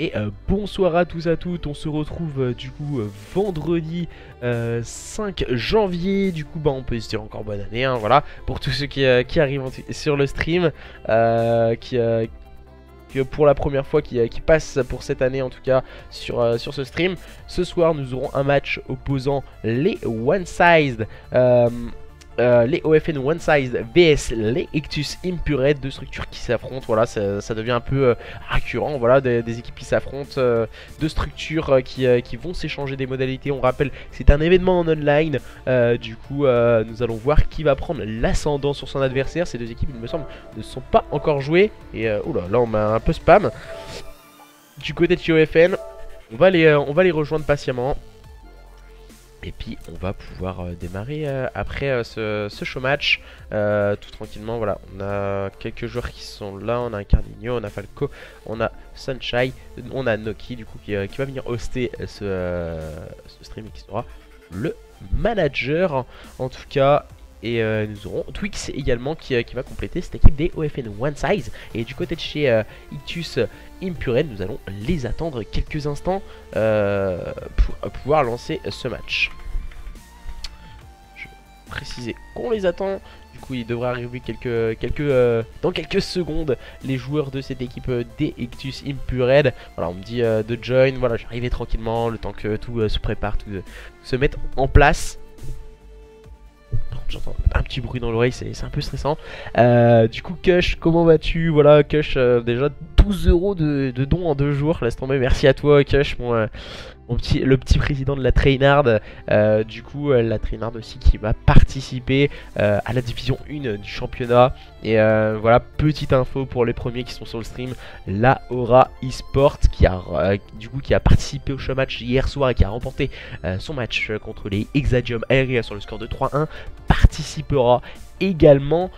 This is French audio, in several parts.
Et bonsoir à tous à toutes, on se retrouve du coup vendredi 5 janvier. Du coup on peut se dire encore bonne année, hein, voilà, pour tous ceux qui arrivent sur le stream, qui pour la première fois qui passent pour cette année en tout cas sur ce stream. Ce soir nous aurons un match opposant les One Sized, les OFN One Size vs les Ictus Impured, deux structures qui s'affrontent. Voilà, ça devient un peu récurrent. Voilà, des équipes qui s'affrontent, deux structures qui vont s'échanger des modalités. On rappelle, c'est un événement en online. Du coup, nous allons voir qui va prendre l'ascendant sur son adversaire. Ces deux équipes, il me semble, ne sont pas encore jouées. Et oula, là on m'a un peu spam. Du côté de chez OFN, on va les rejoindre patiemment. Et puis on va pouvoir démarrer après ce show match tout tranquillement. Voilà, on a quelques joueurs qui sont là. On a un Cardinio, on a Falco, on a Sunshine, on a Noki du coup qui va venir hoster ce stream et qui sera le manager en tout cas. Et nous aurons Twix également qui va compléter cette équipe des OFN One Size. Et du côté de chez Ictus Impured, nous allons les attendre quelques instants pour pouvoir lancer ce match. Je vais préciser qu'on les attend. Du coup, il devrait arriver dans quelques secondes les joueurs de cette équipe des Ictus Impured. Voilà, on me dit de join. Voilà, j'arrivais tranquillement le temps que tout se prépare, tout se mette en place. J'entends un petit bruit dans l'oreille, c'est un peu stressant. Du coup, Kush, comment vas-tu? Voilà, Kush, déjà 12 € de dons en 2 jours. Laisse tomber, merci à toi, Kush, le petit président de la Trainard. Du coup, la Trainard aussi qui va participer à la division 1 du championnat. Et voilà, petite info pour les premiers qui sont sur le stream. La Aura eSport qui a participé au show match hier soir et qui a remporté son match contre les Exadium Aerea sur le score de 3-1, participera également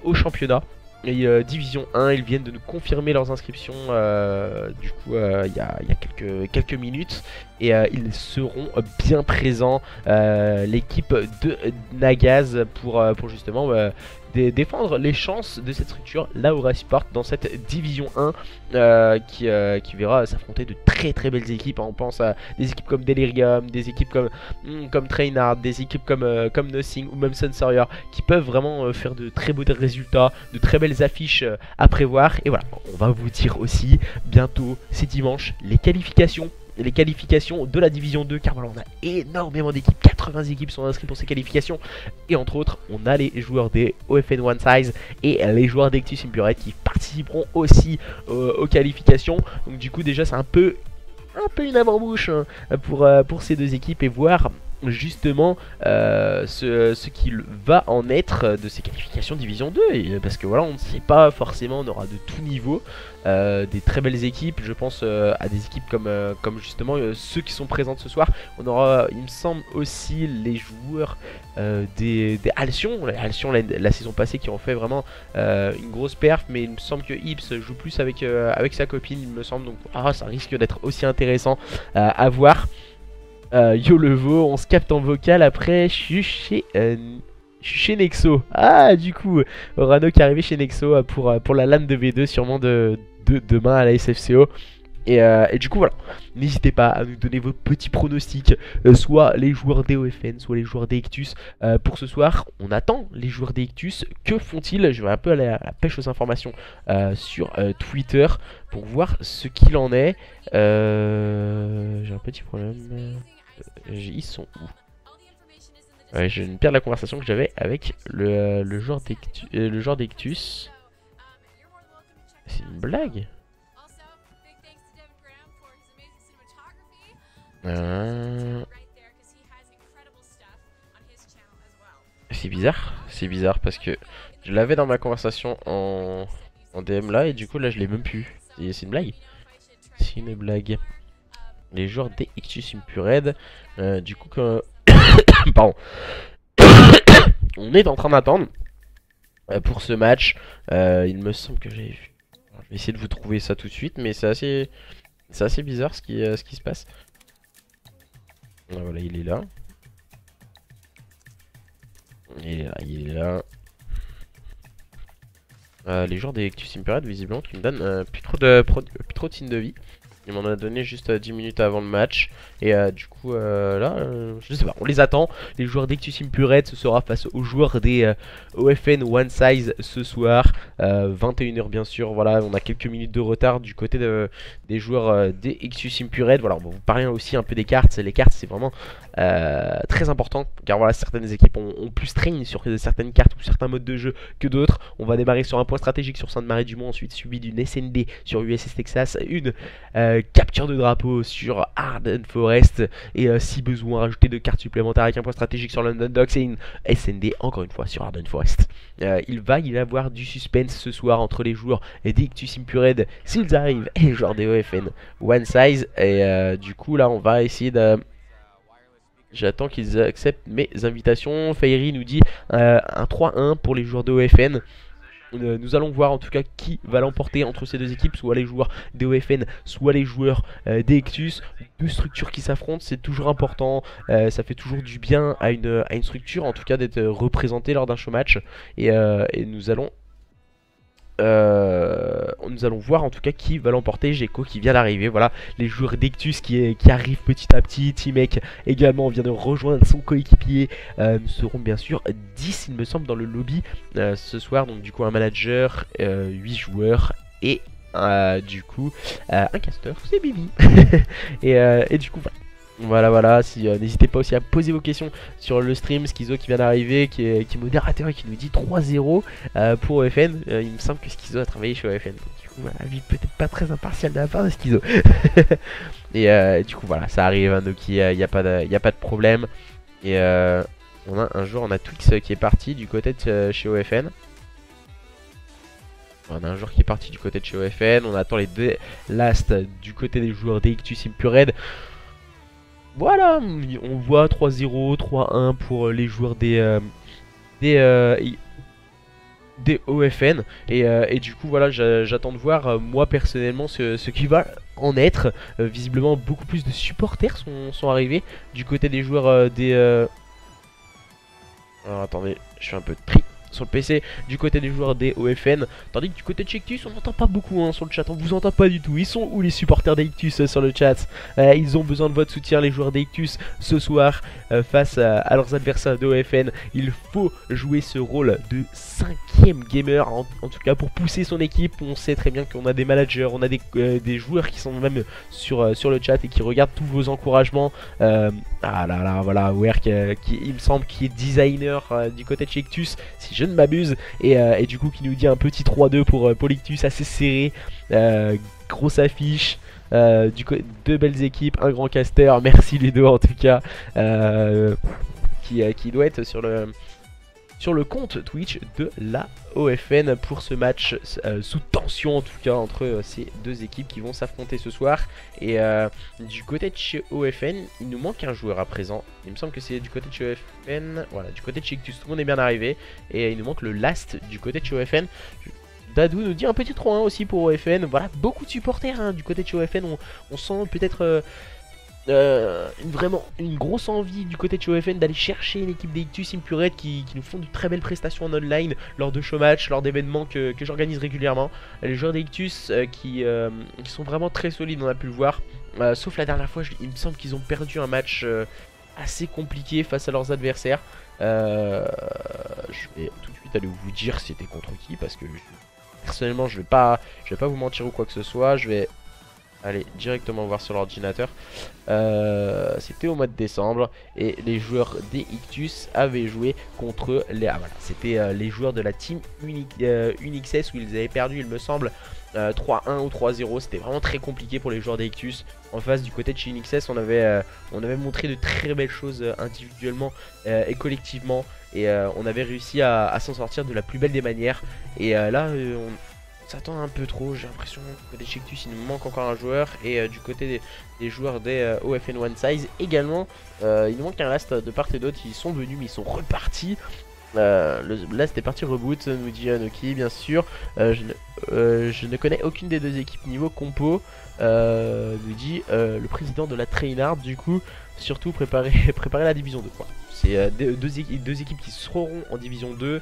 au championnat. Et division 1, ils viennent de nous confirmer leurs inscriptions du coup il y a quelques minutes. Et ils seront bien présents, l'équipe de Nagaz, pour justement défendre les chances de cette structure, la Aura Sport, dans cette division 1 qui verra s'affronter de très belles équipes. On pense à des équipes comme Delirium, des équipes comme Trainard, des équipes comme Nothing ou même Sunsawyer qui peuvent vraiment faire de très beaux résultats, de très belles affiches à prévoir. Et voilà, on va vous dire aussi bientôt, c'est dimanche, les qualifications de la division 2, car voilà, on a énormément d'équipes, 80 équipes sont inscrites pour ces qualifications. Et entre autres, on a les joueurs des OFN One Size et les joueurs d'Ictus Impured qui participeront aussi aux qualifications. Donc du coup déjà c'est un peu une avant-bouche hein, pour ces deux équipes, et voir justement ce qu'il va en être de ces qualifications division 2. Et, parce que voilà, on ne sait pas forcément, on aura de tout niveau des très belles équipes. Je pense à des équipes comme justement ceux qui sont présents ce soir. On aura, il me semble, aussi les joueurs des Alcyon. Les Alcyon la saison passée qui ont fait vraiment une grosse perf, mais il me semble que Ips joue plus avec sa copine, il me semble. Donc ça risque d'être aussi intéressant à voir. Yo Levo, on se capte en vocal après. Je suis chez Nexo. Ah, du coup, Orano qui est arrivé chez Nexo pour la LAN de V2, sûrement de demain à la SFCO. Et du coup, voilà, n'hésitez pas à nous donner vos petits pronostics, soit les joueurs des OFN, soit les joueurs des Ictus. Pour ce soir, on attend les joueurs des Ictus. Que font-ils? Je vais un peu aller à la pêche aux informations sur Twitter pour voir ce qu'il en est. J'ai un petit problème. Ils sont où? Ouais, je viens de perdre la conversation que j'avais avec le joueur d'Ictus. C'est une blague? C'est bizarre parce que je l'avais dans ma conversation en DM là, et du coup là je l'ai même plus. C'est une blague? C'est une blague. Les joueurs des Ictus Impured, du coup pardon. On est en train d'attendre pour ce match. Il me semble que j'ai vu. Je vais essayer de vous trouver ça tout de suite, mais c'est assez bizarre ce qui se passe. Voilà, il est là. Il est là. Les joueurs des Ictus Impured, visiblement, qui me donnent plus trop de signes de vie. Il m'en a donné juste 10 minutes avant le match. Et du coup, là, je sais pas, on les attend. Les joueurs d'Ictus Impurred, ce sera face aux joueurs des OFN One Size ce soir. 21 h bien sûr. Voilà, on a quelques minutes de retard du côté des joueurs des Ictus Impurred. Voilà, on va vous parler aussi un peu des cartes. Les cartes, c'est vraiment très important. Car voilà, certaines équipes ont plus train sur certaines cartes ou certains modes de jeu que d'autres. On va démarrer sur un point stratégique sur Sainte-Marie-du-Mont, ensuite suivi d'une SND sur USS Texas, une capture de drapeau sur Arden Forest et si besoin rajouter de cartes supplémentaires avec un point stratégique sur London Docks et une SND encore une fois sur Arden Forest. Il va y avoir du suspense ce soir entre les joueurs d'Ictus Impurred s'ils arrivent et les joueurs des OFN One Size et du coup là on va essayer de... J'attends qu'ils acceptent mes invitations. Fairy nous dit un 3-1 pour les joueurs de OFN. Nous allons voir en tout cas qui va l'emporter entre ces deux équipes, soit les joueurs des OFN, soit les joueurs des Ictus. Deux structures qui s'affrontent, c'est toujours important, ça fait toujours du bien à une structure, en tout cas d'être représenté lors d'un show match. Et nous allons voir en tout cas qui va l'emporter. Gecko qui vient d'arriver, voilà les joueurs d'Ictus qui arrivent petit à petit. T-Mec également vient de rejoindre son coéquipier. Nous serons bien sûr 10 il me semble dans le lobby ce soir, donc du coup un manager, 8 joueurs et du coup un caster, c'est Bibi. et du coup voilà, si, n'hésitez pas aussi à poser vos questions sur le stream. Schizo qui vient d'arriver, qui est modérateur et qui nous dit 3-0 pour OFN. Il me semble que Schizo a travaillé chez OFN. Du coup, voilà, avis peut-être pas très impartial de la part de Schizo. et du coup, voilà, ça arrive, hein, donc il n'y a pas de problème. Et on a Twix qui est parti du côté de chez OFN. On a un joueur qui est parti du côté de chez OFN. On attend les deux last du côté des joueurs d'Ictus Impurred. Voilà, on voit 3-0, 3-1 pour les joueurs des OFN. Et du coup, voilà, j'attends de voir, moi personnellement, ce qui va en être. Visiblement, beaucoup plus de supporters sont arrivés du côté des joueurs des... Alors attendez, je fais un peu de tri sur le PC du côté des joueurs des OFN, tandis que du côté de chez Ictus on n'entend pas beaucoup hein, sur le chat, on vous entend pas du tout. Ils sont où les supporters d'Ictus sur le chat? Ils ont besoin de votre soutien les joueurs d'Ictus ce soir face à leurs adversaires de OFN. Il faut jouer ce rôle de 5ème gamer en tout cas pour pousser son équipe. On sait très bien qu'on a des managers, on a des joueurs qui sont même sur le chat et qui regardent tous vos encouragements. Ah là là, voilà, Werk qui il me semble qui est designer du côté de chez Ictus si je ne m'abuse, et du coup qui nous dit un petit 3-2 pour l'Ictus assez serré, grosse affiche, deux belles équipes, un grand caster, merci les deux en tout cas, qui doit être sur le compte Twitch de la OFN pour ce match sous tension en tout cas entre ces deux équipes qui vont s'affronter ce soir. Et du côté de chez OFN, il nous manque un joueur à présent. Il me semble que c'est du côté de chez OFN, voilà, du côté de chez Ictus, tout le monde est bien arrivé. Et il nous manque le last du côté de chez OFN. Dadou nous dit un petit 3-1 aussi pour OFN. Voilà, beaucoup de supporters hein, du côté de chez OFN. On sent peut-être... vraiment une grosse envie du côté de chez OFN d'aller chercher une équipe d'Ictus Impurred qui nous font de très belles prestations en online lors de show match, lors d'événements que j'organise régulièrement. Les joueurs d'Ictus qui sont vraiment très solides, on a pu le voir, sauf la dernière fois il me semble qu'ils ont perdu un match assez compliqué face à leurs adversaires. Je vais tout de suite aller vous dire c'était contre qui, parce que personnellement je vais pas vous mentir ou quoi que ce soit. Je vais aller directement voir sur l'ordinateur. C'était au mois de décembre et les joueurs des Ictus avaient joué contre les... Ah voilà, c'était les joueurs de la team Unixs où ils avaient perdu il me semble 3-1 ou 3-0. C'était vraiment très compliqué pour les joueurs des Ictus. En face du côté de chez Unixs on avait montré de très belles choses individuellement et collectivement, et on avait réussi à s'en sortir de la plus belle des manières. Et là on s'attend un peu trop, j'ai l'impression que des Ictus il nous manque encore un joueur, et du côté des joueurs des OFN One Size également il nous manque un last de part et d'autre. Ils sont venus mais ils sont repartis. Le last est parti reboot, nous dit Anoki bien sûr. Je ne connais aucune des deux équipes niveau compo, nous dit le président de la Trainard. Du coup surtout préparer la division 2 quoi. c'est deux équipes qui seront en division 2.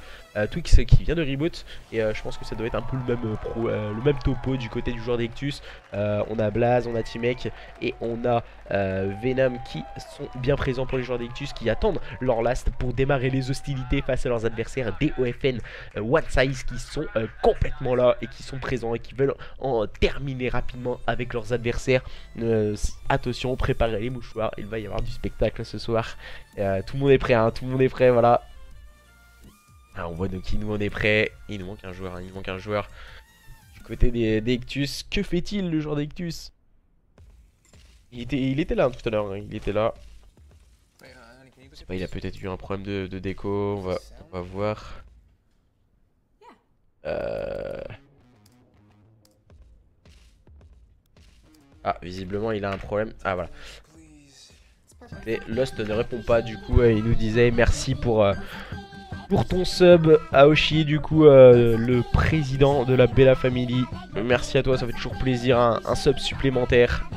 Twix qui vient de reboot et je pense que ça doit être un peu le même topo du côté du joueur d'Ectus. On a Blaze, on a Timek et on a Venom qui sont bien présents pour les joueurs d'Ectus, qui attendent leur last pour démarrer les hostilités face à leurs adversaires DOFN One Size, qui sont complètement là et qui sont présents et qui veulent en terminer rapidement avec leurs adversaires. Attention, préparez les mouchoirs, il va y avoir du spectacle ce soir. Tout le monde est prêt, hein, tout le monde est prêt, voilà. Ah, on voit Noki, nous on est prêt. Il nous manque un joueur, hein, il nous manque un joueur du côté des Ectus. Que fait-il le joueur d'Ectus? Il était là tout à l'heure, hein, il était là. Je sais pas, il a peut-être eu un problème de déco, on va voir. Ah, visiblement il a un problème. Ah voilà. Et Lost ne répond pas, du coup il nous disait merci pour ton sub Aoshi, du coup le président de la Bella Family. Merci à toi, ça fait toujours plaisir, un sub supplémentaire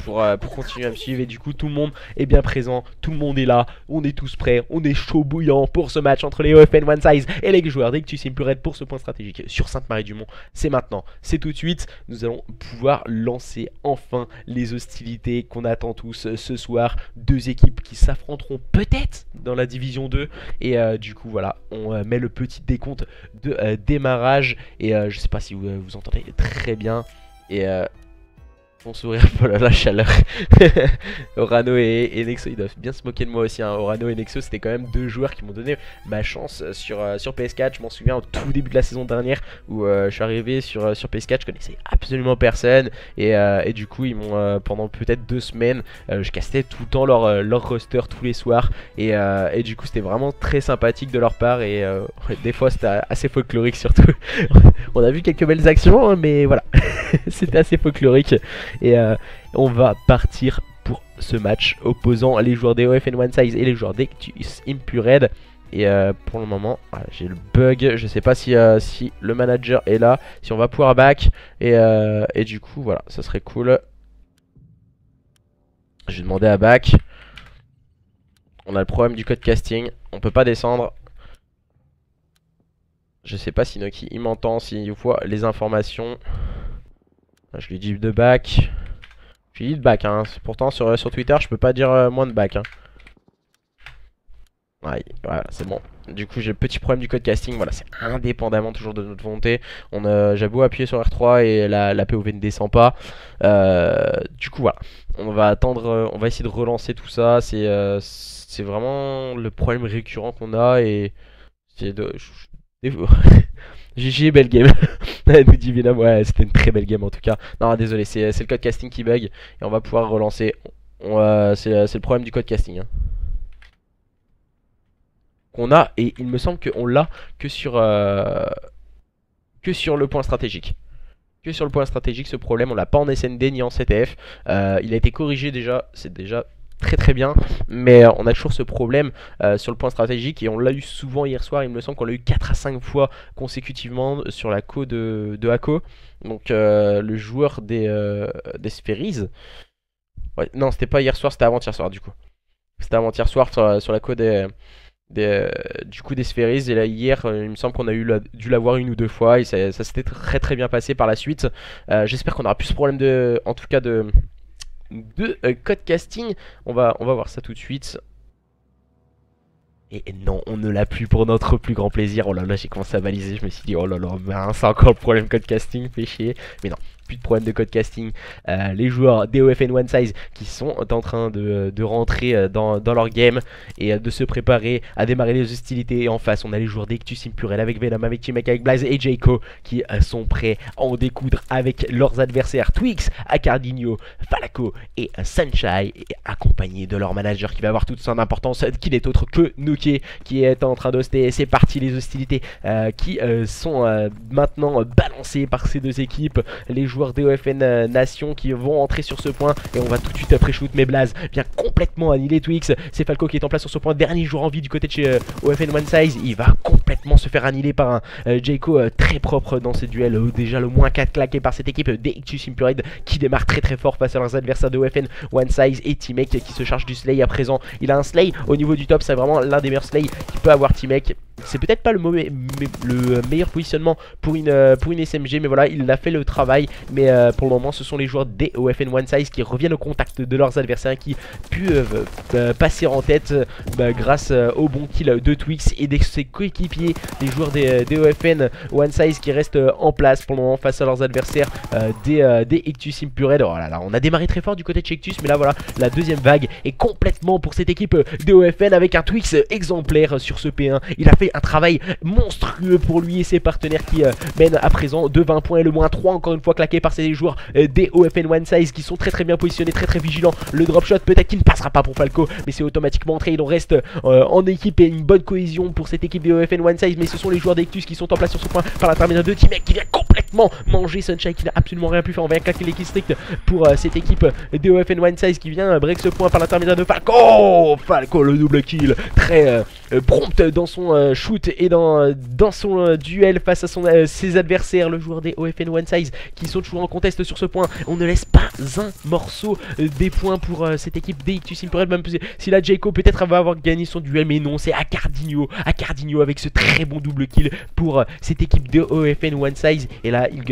pour continuer à me suivre. Et du coup tout le monde est bien présent, tout le monde est là, on est tous prêts, on est chaud bouillant pour ce match entre les OFN One Size et les joueurs d'Ectus Implured pour ce point stratégique sur Sainte-Marie-du-Mont. C'est maintenant, c'est tout de suite, nous allons pouvoir lancer enfin les hostilités qu'on attend tous ce soir. Deux équipes qui s'affronteront peut-être dans la division 2 et du coup voilà, on met le petit décompte de démarrage et je sais pas si vous entendez très bien et mon sourire, voilà la chaleur. Orano et Nexo, ils doivent bien se moquer de moi aussi, hein. Orano et Nexo, c'était quand même deux joueurs qui m'ont donné ma chance sur PS4. Je m'en souviens au tout début de la saison dernière où je suis arrivé sur PS4, je connaissais absolument personne. Et du coup, ils m'ont pendant peut-être 2 semaines, je castais tout le temps leur roster tous les soirs. Et du coup, c'était vraiment très sympathique de leur part. Et des fois, c'était assez folklorique surtout. On a vu quelques belles actions, hein, mais voilà, c'était assez folklorique. Et on va partir pour ce match opposant les joueurs des OFN One Size et les joueurs d'Ectus Implured. Et pour le moment, voilà, j'ai le bug. Je sais pas si le manager est là, si on va pouvoir back. Et du coup, voilà, ça serait cool. Je vais demander à back. On a le problème du code casting. On peut pas descendre. Je sais pas si Noki il m'entend, s'il voit les informations. Je lui dis de back. Je lui dis de back, hein. Pourtant sur Twitter je peux pas dire moins de back, hein. Ouais, voilà, c'est bon. Du coup j'ai le petit problème du code casting. Voilà, c'est indépendamment toujours de notre volonté. J'ai beau appuyer sur R3 et la POV ne descend pas. Du coup voilà, on va attendre, on va essayer de relancer tout ça. C'est vraiment le problème récurrent qu'on a. Et c'est de... GG, belle game. Nous dit Venom, ouais, c'était une très belle game en tout cas. Non, désolé, c'est le code casting qui bug. Et on va pouvoir relancer. C'est le problème du code casting, hein, qu'on a. Et il me semble qu'on l'a que sur le point stratégique. Que sur le point stratégique, ce problème, on l'a pas en SND ni en CTF. Il a été corrigé déjà, c'est déjà très bien, mais on a toujours ce problème sur le point stratégique et on l'a eu souvent hier soir. Il me semble qu'on l'a eu 4 à 5 fois consécutivement sur la co de Hako. Donc le joueur des Spheries, ouais, non c'était pas hier soir, c'était avant-hier soir du coup. C'était avant-hier soir sur la co du coup des Spheries. Et là hier il me semble qu'on a dû l'avoir 1 ou 2 fois et ça s'était très bien passé par la suite. J'espère qu'on aura plus ce problème en tout cas de code casting. On va voir ça tout de suite. Et non, on ne l'a plus pour notre plus grand plaisir. Oh là là, j'ai commencé à baliser, je me suis dit oh là là, mince, c'est encore le problème code casting, fait chier. Mais non, plus de problème de code casting. Les joueurs DOFN One Size qui sont en train de rentrer dans leur game et de se préparer à démarrer les hostilités. Et en face, on a les joueurs d'Ectus Implured avec Venom, avec Timek, avec Blaze et Jayco qui sont prêts à en découdre avec leurs adversaires Twix, Acardinho, Falaco et Sunshine, et accompagnés de leur manager qui va avoir toute son importance, qui n'est autre que Nuke qui est en train d'hoster. C'est parti, les hostilités qui sont maintenant balancées par ces deux équipes. Les joueurs joueurs DOFN Nation qui vont entrer sur ce point. Et on va tout de suite après shoot, mais Blaze vient complètement annihiler Twix. C'est Falco qui est en place sur ce point, dernier joueur en vie du côté de chez OFN One Size. Il va complètement se faire annihiler par un Jayco très propre dans ces duels. Déjà le moins 4 claqué par cette équipe d'Ictus Impurade qui démarre très fort face à leurs adversaires de OFN One Size et T-Mec qui se charge du Slay à présent. Il a un Slay au niveau du top, c'est vraiment l'un des meilleurs Slay qui peut avoir T-Mec. C'est peut-être pas le meilleur positionnement pour une SMG, mais voilà, il a fait le travail. Mais pour le moment, ce sont les joueurs des OFN One Size qui reviennent au contact de leurs adversaires, qui peuvent passer en tête grâce au bon kill de Twix et de ses coéquipiers, les joueurs des OFN One Size qui restent en place pour le moment face à leurs adversaires des Ictus Impurade. Oh là là, on a démarré très fort du côté de chez Ictus, mais là voilà, la deuxième vague est complètement pour cette équipe des OFN avec un Twix exemplaire sur ce P1. Il a fait un travail monstrueux pour lui et ses partenaires qui mènent à présent de 20 points et le moins 3 encore une fois claqué par ces joueurs des OFN One Size qui sont très bien positionnés, très vigilants. Le drop shot peut-être qu'il ne passera pas pour Falco, mais c'est automatiquement entré. Il en reste en équipe et une bonne cohésion pour cette équipe des OFN One Size, mais ce sont les joueurs d'Ictus qui sont en place sur ce point par l'intermédiaire de T-Mec qui vient complètement manger Sunshine qui n'a absolument rien pu faire. On va claquer l'équipe strict pour cette équipe des OFN One Size qui vient break ce point par l'intermédiaire de Falco. Falco le double kill très prompt dans son shoot et dans son duel face à ses adversaires, le joueur des OFN One Size qui sont toujours en contest sur ce point. On ne laisse pas un morceau des points pour cette équipe d'Ictus Impurade, même si la Jayco peut-être va avoir gagné son duel, mais non, c'est Acardinho avec ce très bon double kill pour cette équipe de OFN One Size. Et là il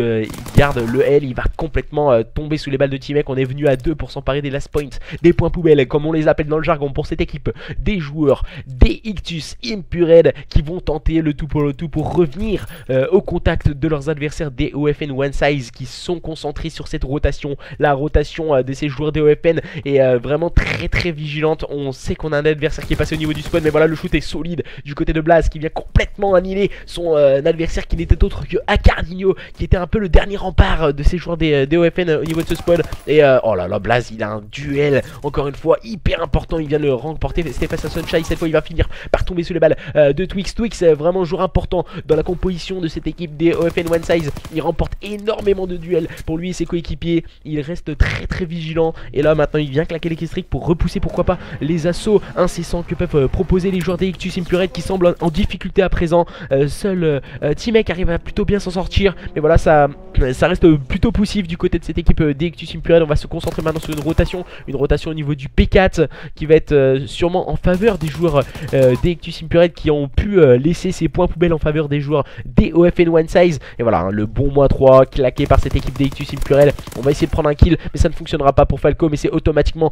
garde le L, il va complètement tomber sous les balles de T-Mec. On est venu à 2 pour s'emparer des last points, des points poubelles comme on les appelle dans le jargon pour cette équipe des joueurs des Ictus Impurade qui vont tenter le tout pour revenir au contact de leurs adversaires des OFN One Size qui sont concentrés sur cette rotation. La rotation de ces joueurs des OFN est vraiment très vigilante. On sait qu'on a un adversaire qui est passé au niveau du spawn, mais voilà, le shoot est solide du côté de Blaze qui vient complètement annihiler son adversaire qui n'était autre que Acardinho, qui était un peu le dernier rempart de ces joueurs des OFN au niveau de ce spawn. Et oh là là, Blaze il a un duel encore une fois hyper important, il vient de le remporter. C'était face à Sunshine, cette fois il va finir par tomber sous les balles de Twix. Twix est vraiment un joueur important dans la composition de cette équipe des OFN One Size. Il remporte énormément de duels pour lui et ses coéquipiers. Il reste très vigilant. Et là maintenant il vient claquer les strict pour repousser pourquoi pas les assauts incessants que peuvent proposer les joueurs des Ictus Impurade qui semblent en difficulté à présent. Seul T-Mec arrive à plutôt bien s'en sortir. Mais voilà, ça reste plutôt poussif du côté de cette équipe des Ictus Impurade. On va se concentrer maintenant sur une rotation au niveau du P4 qui va être sûrement en faveur des joueurs des Ictus Impurade qui ont pu laisser ses points poubelles en faveur des joueurs des OFN One Size. Et voilà, hein, le bon -3 claqué par cette équipe des Ictus Impurade. On va essayer de prendre un kill, mais ça ne fonctionnera pas pour Falco, mais c'est automatiquement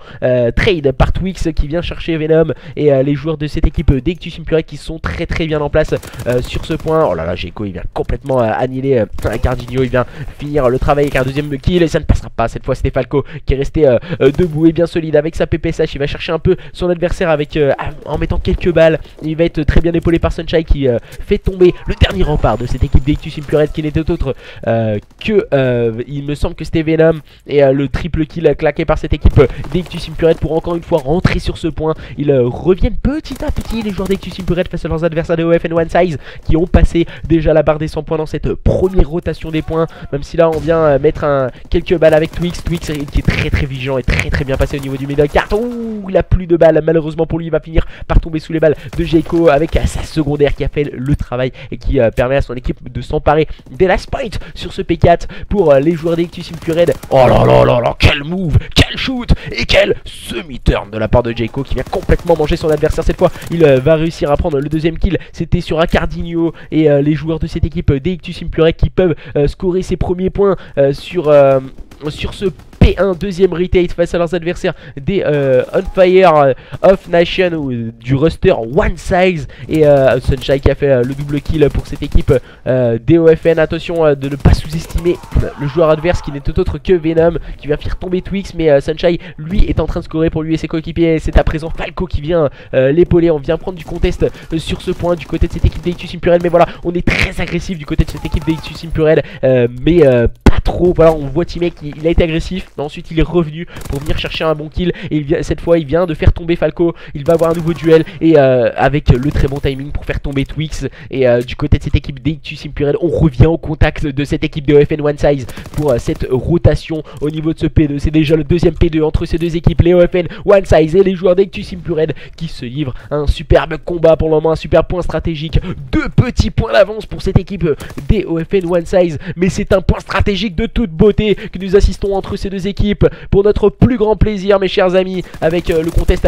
trade par Twix qui vient chercher Venom et les joueurs de cette équipe des Ictus Impurade qui sont très bien en place sur ce point. Oh là là, Jayco il vient complètement annihiler Acardinho, il vient finir le travail avec un deuxième kill et ça ne passera pas. Cette fois c'était Falco qui est resté debout et bien solide avec sa PPSH. Il va chercher un peu son adversaire avec en mettant quelques balles. Il va être très bien épaulé par Sunshine qui fait tomber le dernier rempart de cette équipe d'Ictus Impurade qui n'était autre que il me semble que c'était Venom. Et le triple kill claqué par cette équipe d'Ictus Impurade pour encore une fois rentrer sur ce point. Ils reviennent petit à petit, les joueurs d'Ictus Impurade, face à leurs adversaires de OFN One Size qui ont passé déjà la barre des 100 points dans cette première rotation des points. Même si là on vient mettre quelques balles avec Twix qui est très vigilant et très bien passé au niveau du middle cart. Ouh, il a plus de balles, malheureusement pour lui. Il va finir par tomber sous les balles de Jayco avec sa secondaire qui a fait le travail et qui permet à son équipe de s'emparer des last points sur ce P4 pour les joueurs d'Ictus Impurade. Oh là là, quel move, quel shoot et quel semi-turn de la part de Jayco qui vient complètement manger son adversaire. Cette fois il va réussir à prendre le deuxième kill. C'était sur Acardinho et les joueurs de cette équipe d'Ictus Impurade qui peuvent scorer ses premiers points sur ce P1, deuxième retake face à leurs adversaires des On Fire of Nation ou du roster One Size. Et Sunshine qui a fait le double kill pour cette équipe DOFN. Attention de ne pas sous-estimer le joueur adverse qui n'était autre que Venom qui va faire tomber Twix, mais Sunshine lui est en train de scorer pour lui et ses coéquipiers. C'est à présent Falco qui vient l'épauler. On vient prendre du contest sur ce point du côté de cette équipe d'Ictus Impurade, mais voilà, on est très agressif du côté de cette équipe d'Ictus Impurade, mais pas trop. Voilà, on voit T-Mec il a été agressif, mais ensuite il est revenu pour venir chercher un bon kill. Et cette fois il vient de faire tomber Falco. Il va avoir un nouveau duel et avec le très bon timing pour faire tomber Twix. Et du côté de cette équipe d'Ictus Impurel, on revient au contact de cette équipe de OFN One Size pour cette rotation au niveau de ce P2. C'est déjà le deuxième P2 entre ces deux équipes, les OFN One Size et les joueurs d'Ictus Impurel, qui se livrent un superbe combat pour le moment, un super point stratégique. 2 petits points d'avance pour cette équipe des OFN One Size, mais c'est un point stratégique de toute beauté que nous assistons entre ces deux équipes pour notre plus grand plaisir, mes chers amis, avec le contest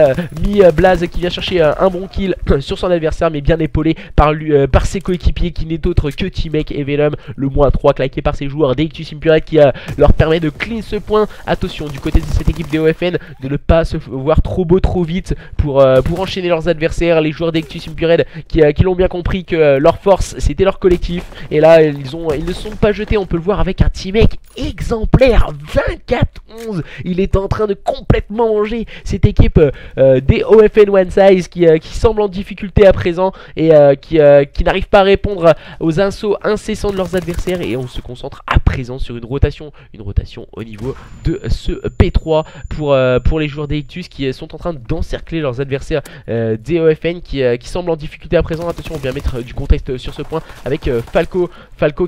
Blaze qui vient chercher un bon kill sur son adversaire, mais bien épaulé par ses coéquipiers qui n'est autre que T-Mec et Venom. Le -3 claqué par ses joueurs d'Ictus Impurel qui leur permet de clean ce point. Attention du côté de cette équipe des OFN de ne pas se voir trop beau trop vite pour enchaîner leurs adversaires. Les joueurs d'Ictus Impurel qui l'ont bien compris que leur force c'était leur collectif, et là ils ne sont pas jetés. On peut le voir avec un T-Mec exemplaire, 24-11. Il est en train de complètement manger cette équipe des OFN One Size qui semble en difficulté à présent et qui n'arrive pas à répondre aux assauts incessants de leurs adversaires. Et on se concentre à présent sur une rotation au niveau de ce P3 pour les joueurs d'Ictus qui sont en train d'encercler leurs adversaires des OFN qui semblent en difficulté à présent. Attention, on vient mettre du contexte sur ce point avec Falco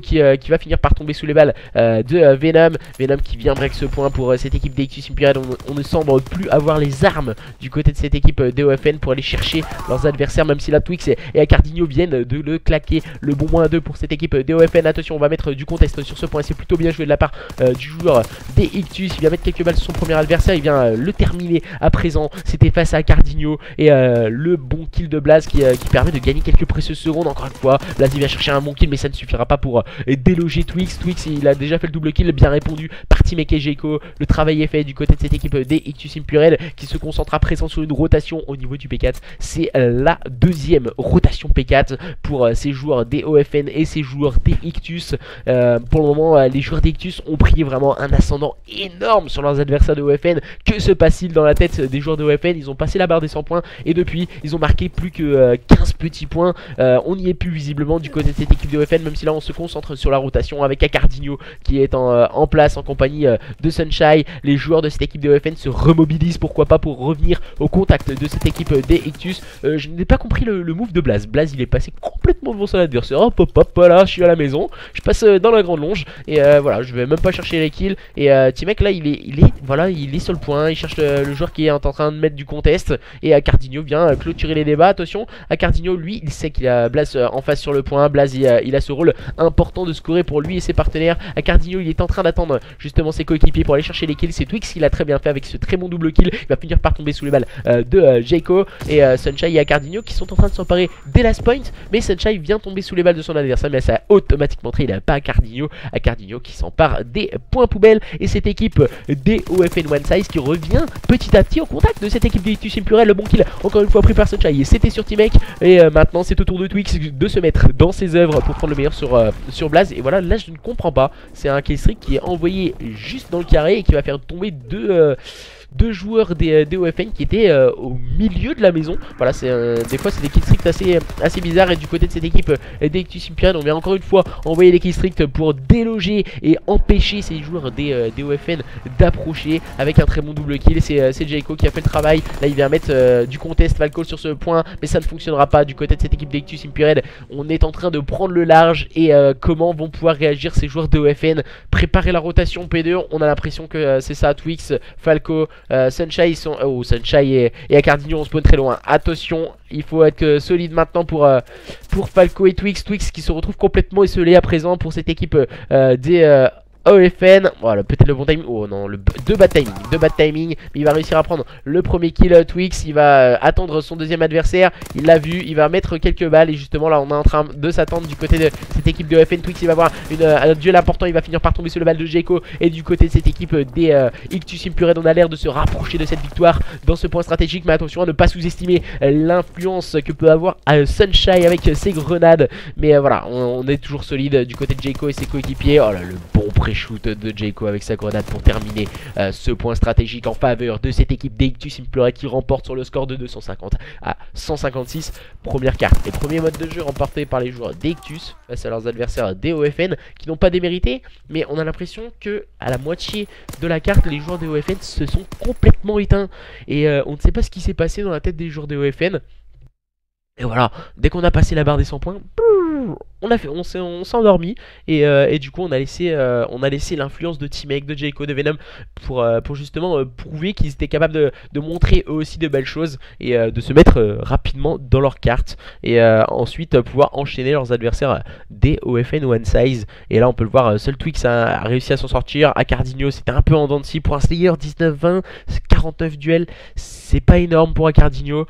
qui va finir par tomber sous les balles de Venom qui vient break ce point pour cette équipe d'Ictus Impurel. On ne semble plus avoir les armes du côté de cette équipe DOFN pour aller chercher leurs adversaires, même si la Twix et Acardinho viennent de le claquer. Le bon -2 pour cette équipe DOFN. Attention, on va mettre du contest sur ce point, c'est plutôt bien joué de la part du joueur des Ictus. Il vient mettre quelques balles sur son premier adversaire, il vient le terminer à présent. C'était face à Acardinho et le bon kill de Blaze qui permet de gagner quelques précieuses secondes. Encore une fois, Blaze il vient chercher un bon kill, mais ça ne suffira pas pour déloger Twix. Twix il a déjà fait le double kill, bien répondu par T-Mec et Jayco. Le travail est fait du côté de cette équipe des Ictus Impurel qui se concentre à présent sur une rotation au niveau du P4. C'est la deuxième rotation P4 pour ces joueurs des OFN et ces joueurs des Ictus. Pour le moment, les joueurs des Ictus ont pris vraiment un ascendant énorme sur leurs adversaires de OFN. Que se passe-t-il dans la tête des joueurs de OFN? Ils ont passé la barre des 100 points et depuis, ils ont marqué plus que 15 petits points. On n'y est plus visiblement du côté de cette équipe de OFN, même si là on se concentre sur la rotation avec Acardinho qui est en place en compagnie de Sunshine. Les joueurs de cette équipe de OFN se remobilisent, pourquoi pas, pour revenir au contact de cette équipe des Ictus. Je n'ai pas compris le move de Blaze. Blaze il est passé complètement devant son adversaire. Hop hop hop, voilà, je suis à la maison, je passe dans la grande longe et voilà, je vais même pas chercher les kills. Et T-Mec là il est sur le point, il cherche le joueur qui est en train de mettre du contest et Acardinho vient clôturer les débats. Attention, Acardinho lui il sait qu'il a Blaze en face sur le point. Blaze il a ce rôle important de scorer pour lui et ses partenaires. Acardinho il est en train d'attendre justement ses coéquipiers pour aller chercher les kills. C'est Twix qui l'a très bien fait avec ce très bon double kill. Il va finir par tomber sous les balles de Jayco et Sunshine et Acardinho qui sont en train de s'emparer des last points, mais Sunshine vient tomber sous les balles de son adversaire, mais ça a automatiquement entré. Il n'a pas Acardinho qui s'empare des points poubelles. Et cette équipe des OFN One Size qui revient petit à petit au contact de cette équipe d'Ictus Impurel. Le bon kill encore une fois pris par Sunshine et c'était sur T-Mec. Et maintenant c'est au tour de Twix de se mettre dans ses œuvres pour prendre le meilleur sur Blaze. Et voilà, là je ne comprends pas, c'est un killstreak qui est envoyé juste dans le carré et qui va faire tomber deux joueurs des OFN qui étaient au milieu de la maison. Voilà, des fois c'est des killstreaks assez bizarres. Et du côté de cette équipe des Ictus Impurel, on vient encore une fois envoyer les killstreaks pour déloger et empêcher ces joueurs des OFN d'approcher avec un très bon double kill. C'est Jayco qui a fait le travail. Là il vient mettre du contest Falco sur ce point, mais ça ne fonctionnera pas du côté de cette équipe des Ictus Impurel. On est en train de prendre le large et comment vont pouvoir réagir ces joueurs de OFN? Préparer la rotation P2, on a l'impression que c'est ça. Twix, Falco, Sunshine, ils sont... Oh, Sunshine et Acardinho on spawn très loin. Attention, il faut être solide maintenant pour Falco et Twix. Twix qui se retrouve complètement esselé à présent pour cette équipe des OFN. Voilà, peut-être le bon timing. Oh non, deux bad timing. Mais il va réussir à prendre le premier kill. Twix, il va attendre son deuxième adversaire. Il l'a vu, il va mettre quelques balles. Et justement, là, on est en train de s'attendre du côté de cette équipe de OFN. Twix, il va avoir un duel important. Il va finir par tomber sur le balle de Jayco. Et du côté de cette équipe des Ictus Impurel, on a l'air de se rapprocher de cette victoire dans ce point stratégique. Mais attention à ne pas sous-estimer l'influence que peut avoir Sunshine avec ses grenades. Mais voilà, on est toujours solide du côté de Jayco et ses coéquipiers. Oh là, le bon pré shoot de Jayco avec sa grenade pour terminer ce point stratégique en faveur de cette équipe d'Ictus Implured qui remporte sur le score de 250 à 156. Première carte et premier mode de jeu remporté par les joueurs d'Ictus face à leurs adversaires DOFN qui n'ont pas démérité, mais on a l'impression que à la moitié de la carte les joueurs DOFN se sont complètement éteints et on ne sait pas ce qui s'est passé dans la tête des joueurs DOFN. Et voilà, dès qu'on a passé la barre des 100 points, on s'est endormi et du coup on a laissé l'influence de T-Make, de Jayco, de Venom pour justement prouver qu'ils étaient capables de montrer eux aussi de belles choses et de se mettre rapidement dans leur carte et ensuite pouvoir enchaîner leurs adversaires des OFN One Size. Et là on peut le voir, Seul Twix a réussi à s'en sortir. Acardinho c'était un peu en dents de scie pour un Slayer. 19-20, 49 duels, c'est pas énorme pour Acardinho.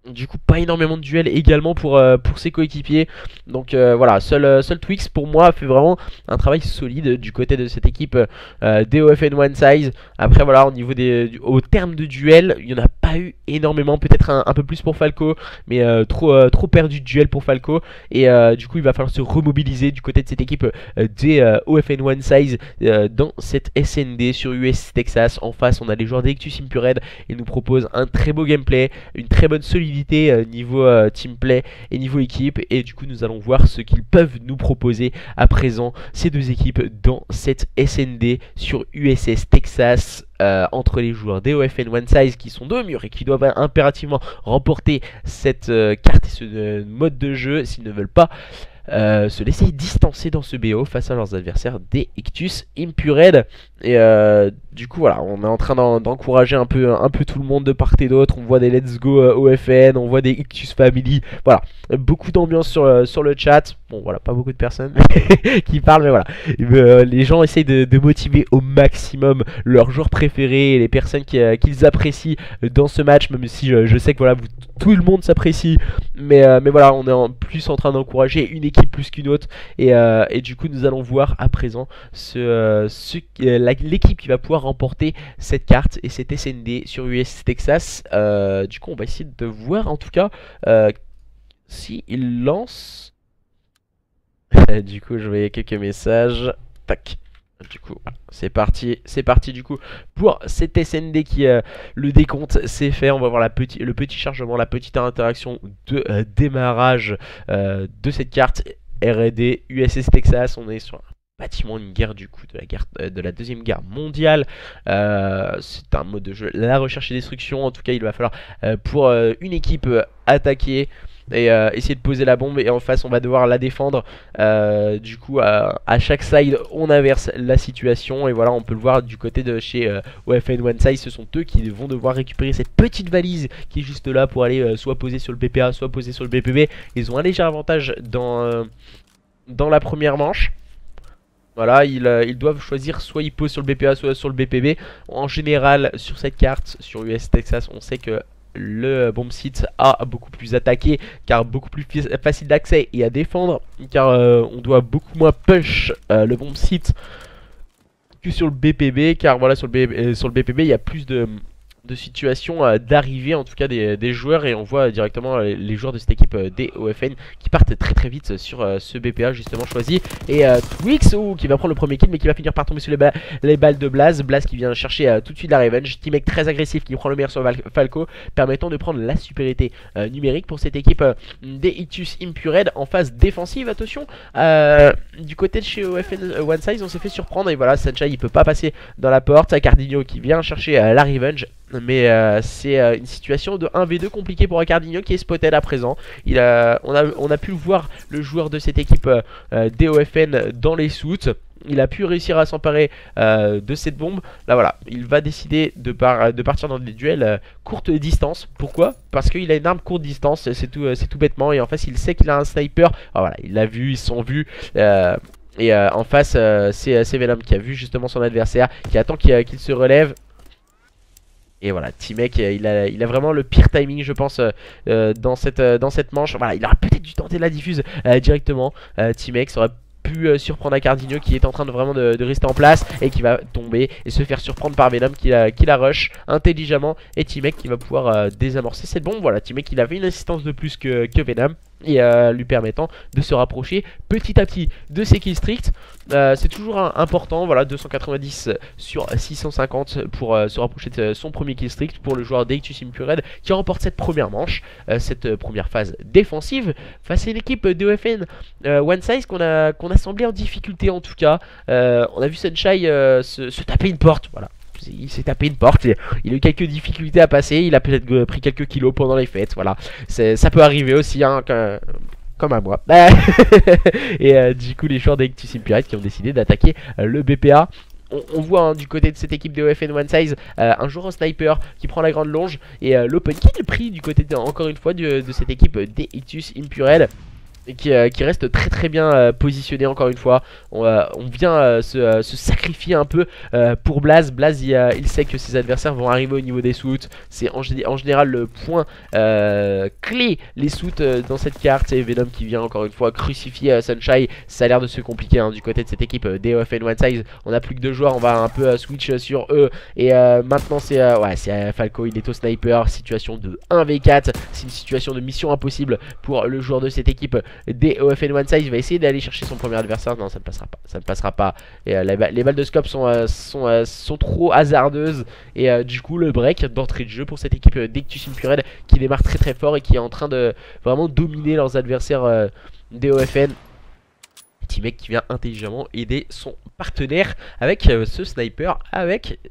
Du coup pas énormément de duels également pour ses coéquipiers. Donc voilà, seul Twix pour moi fait vraiment un travail solide du côté de cette équipe DOFN One Size. Après voilà, au terme de duel, il n'y en a pas eu énormément, peut-être un peu plus pour Falco, mais trop perdu de duel pour Falco. Et du coup il va falloir se remobiliser du côté de cette équipe des OFN One Size dans cette SND sur US Texas. En face on a les joueurs d'Ictus Implured. Ils nous proposent un très beau gameplay, une très bonne solidité niveau teamplay et niveau équipe, et du coup nous allons voir ce qu'ils peuvent nous proposer à présent ces deux équipes dans cette SND sur USS Texas entre les joueurs DOFN One Size qui sont deux murs et qui doivent impérativement remporter cette carte et ce mode de jeu s'ils ne veulent pas se laisser distancer dans ce BO face à leurs adversaires des Ictus Implured. Et du coup voilà, on est en train d'encourager un peu tout le monde de part et d'autre. On voit des Let's Go OFN, on voit des Ictus Family, voilà, beaucoup d'ambiance sur le chat. Bon voilà, pas beaucoup de personnes qui parlent, mais voilà, les gens essayent de motiver au maximum leurs joueurs préférés et les personnes qu'ils apprécient dans ce match, même si je sais que voilà, tout le monde s'apprécie, mais voilà, on est plus en train d'encourager une équipe plus qu'une autre. Et du coup nous allons voir à présent l'équipe qui va pouvoir remporter cette carte et cette SND sur US Texas. Du coup on va essayer de voir en tout cas si il lance. Du coup je voyais quelques messages. Tac. Du coup c'est parti du coup pour cette SND qui le décompte c'est fait. On va voir le petit chargement, la petite interaction de démarrage de cette carte R&D USS Texas. On est sur un bâtiment, une guerre du coup de la deuxième guerre mondiale. C'est un mode de jeu, la recherche et destruction. En tout cas il va falloir pour une équipe attaquer et essayer de poser la bombe, et en face on va devoir la défendre. Du coup à chaque side on inverse la situation, et voilà, on peut le voir du côté de chez OFN One Side, ce sont eux qui vont devoir récupérer cette petite valise qui est juste là pour aller soit poser sur le BPA soit poser sur le BPB. Ils ont un léger avantage dans la première manche. Voilà, ils doivent choisir, soit ils posent sur le BPA soit sur le BPB. En général sur cette carte, sur US Texas, on sait que le bomb site a beaucoup plus attaqué, car beaucoup plus facile d'accès et à défendre, car on doit beaucoup moins push le bomb site que sur le BPB, car voilà, sur le BPB il y a plus de situations d'arrivée en tout cas des joueurs, et on voit directement les joueurs de cette équipe des OFN qui partent très vite sur ce BPA justement choisi. Et Twix qui va prendre le premier kill, mais qui va finir par tomber sur les balles de Blaze qui vient chercher tout de suite la Revenge. Teammate très agressif qui prend le meilleur sur Falco, permettant de prendre la supériorité numérique pour cette équipe des Ictus Implured. En phase défensive, attention, du côté de chez OFN One Size on s'est fait surprendre, et voilà, Sunshine il peut pas passer dans la porte. Acardinho qui vient chercher la Revenge, mais c'est une situation de 1v2 compliquée pour Acardinho qui est spotted à présent. On a pu voir le joueur de cette équipe DOFN dans les soutes. Il a pu réussir à s'emparer de cette bombe. Là voilà, il va décider de partir dans des duels courte distance. Pourquoi? Parce qu'il a une arme courte distance, c'est tout bêtement. Et en face il sait qu'il a un sniper. Alors voilà, il l'a vu, ils se sont vus. Et en face c'est Venom qui a vu justement son adversaire, qui attend qu'il se relève. Et voilà, T-Make il a vraiment le pire timing je pense dans cette manche. Voilà, il aurait peut-être dû tenter la diffuse directement. T-Make, ça aurait pu surprendre Acardinho qui est en train de rester en place et qui va tomber et se faire surprendre par Venom qui la rush intelligemment, et T-Make qui va pouvoir désamorcer cette bombe. Voilà, T-Make il avait une assistance de plus que Venom. et lui permettant de se rapprocher petit à petit de ses kills stricts. C'est toujours important, voilà, 290 sur 650 pour se rapprocher de son premier kill strict pour le joueur d'Ictus Impure qui remporte cette première manche, cette première phase défensive face à l'équipe d'OFN One Size qu'on a semblé en difficulté en tout cas. On a vu Sunshine se taper une porte, voilà. Il s'est tapé une porte, il a eu quelques difficultés à passer, il a peut-être pris quelques kilos pendant les fêtes, voilà. Ça peut arriver aussi, hein, comme à moi. Et du coup, les joueurs d'Ictus Impure qui ont décidé d'attaquer le BPA. On voit hein, du côté de cette équipe de OFN One Size un joueur en sniper qui prend la grande longe et l'open kill pris du côté encore une fois de cette équipe d'Ictus Impure. Et qui reste très bien positionné encore une fois. On vient se sacrifier un peu pour Blaze. Blaze il sait que ses adversaires vont arriver au niveau des soutes. C'est en général le point clé, les soutes dans cette carte. C'est Venom qui vient encore une fois crucifier Sunshine. Ça a l'air de se compliquer hein, du côté de cette équipe DOFN One Size. On n'a plus que 2 joueurs, on va un peu switch sur eux. Et maintenant c'est Falco, il est au sniper. Situation de 1v4. C'est une situation de mission impossible pour le joueur de cette équipe des OFN One Size. Il va essayer d'aller chercher son premier adversaire. Non, ça ne passera pas. Ça ne passera pas. Et les balles de scope sont trop hasardeuses. Et du coup, le break d'entrée de jeu pour cette équipe d'Ictus Impure qui démarre très fort et qui est en train de vraiment dominer leurs adversaires des OFN. Petit mec qui vient intelligemment aider son partenaire avec ce sniper,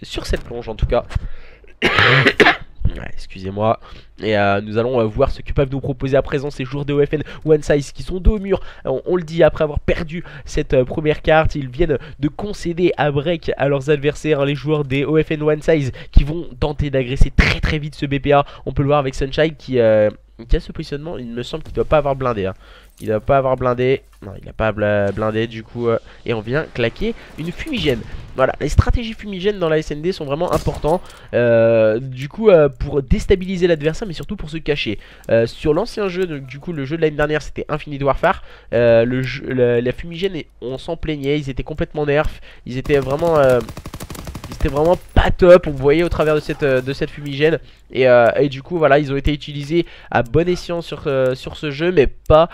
sur cette plonge en tout cas. Ouais, excusez-moi. Et nous allons voir ce que peuvent nous proposer à présent ces joueurs de OFN One Size qui sont dos au mur. On le dit, après avoir perdu cette première carte, ils viennent de concéder à break à leurs adversaires, hein, les joueurs des OFN One Size qui vont tenter d'agresser très vite ce BPA. On peut le voir avec Sunshine qui a ce positionnement. Il me semble qu'il ne doit pas avoir blindé hein. Il doit pas avoir blindé. Non, il n'a pas blindé du coup. Et on vient claquer une fumigène. Voilà, les stratégies fumigènes dans la SND sont vraiment importantes. Du coup, pour déstabiliser l'adversaire, mais surtout pour se cacher. Sur l'ancien jeu, donc, du coup, le jeu de l'année dernière, c'était Infinite Warfare. La fumigène, on s'en plaignait. Ils étaient complètement nerfs. Ils étaient vraiment pas top, on voyait au travers de cette fumigène. Et du coup voilà, ils ont été utilisés à bon escient sur ce jeu, mais pas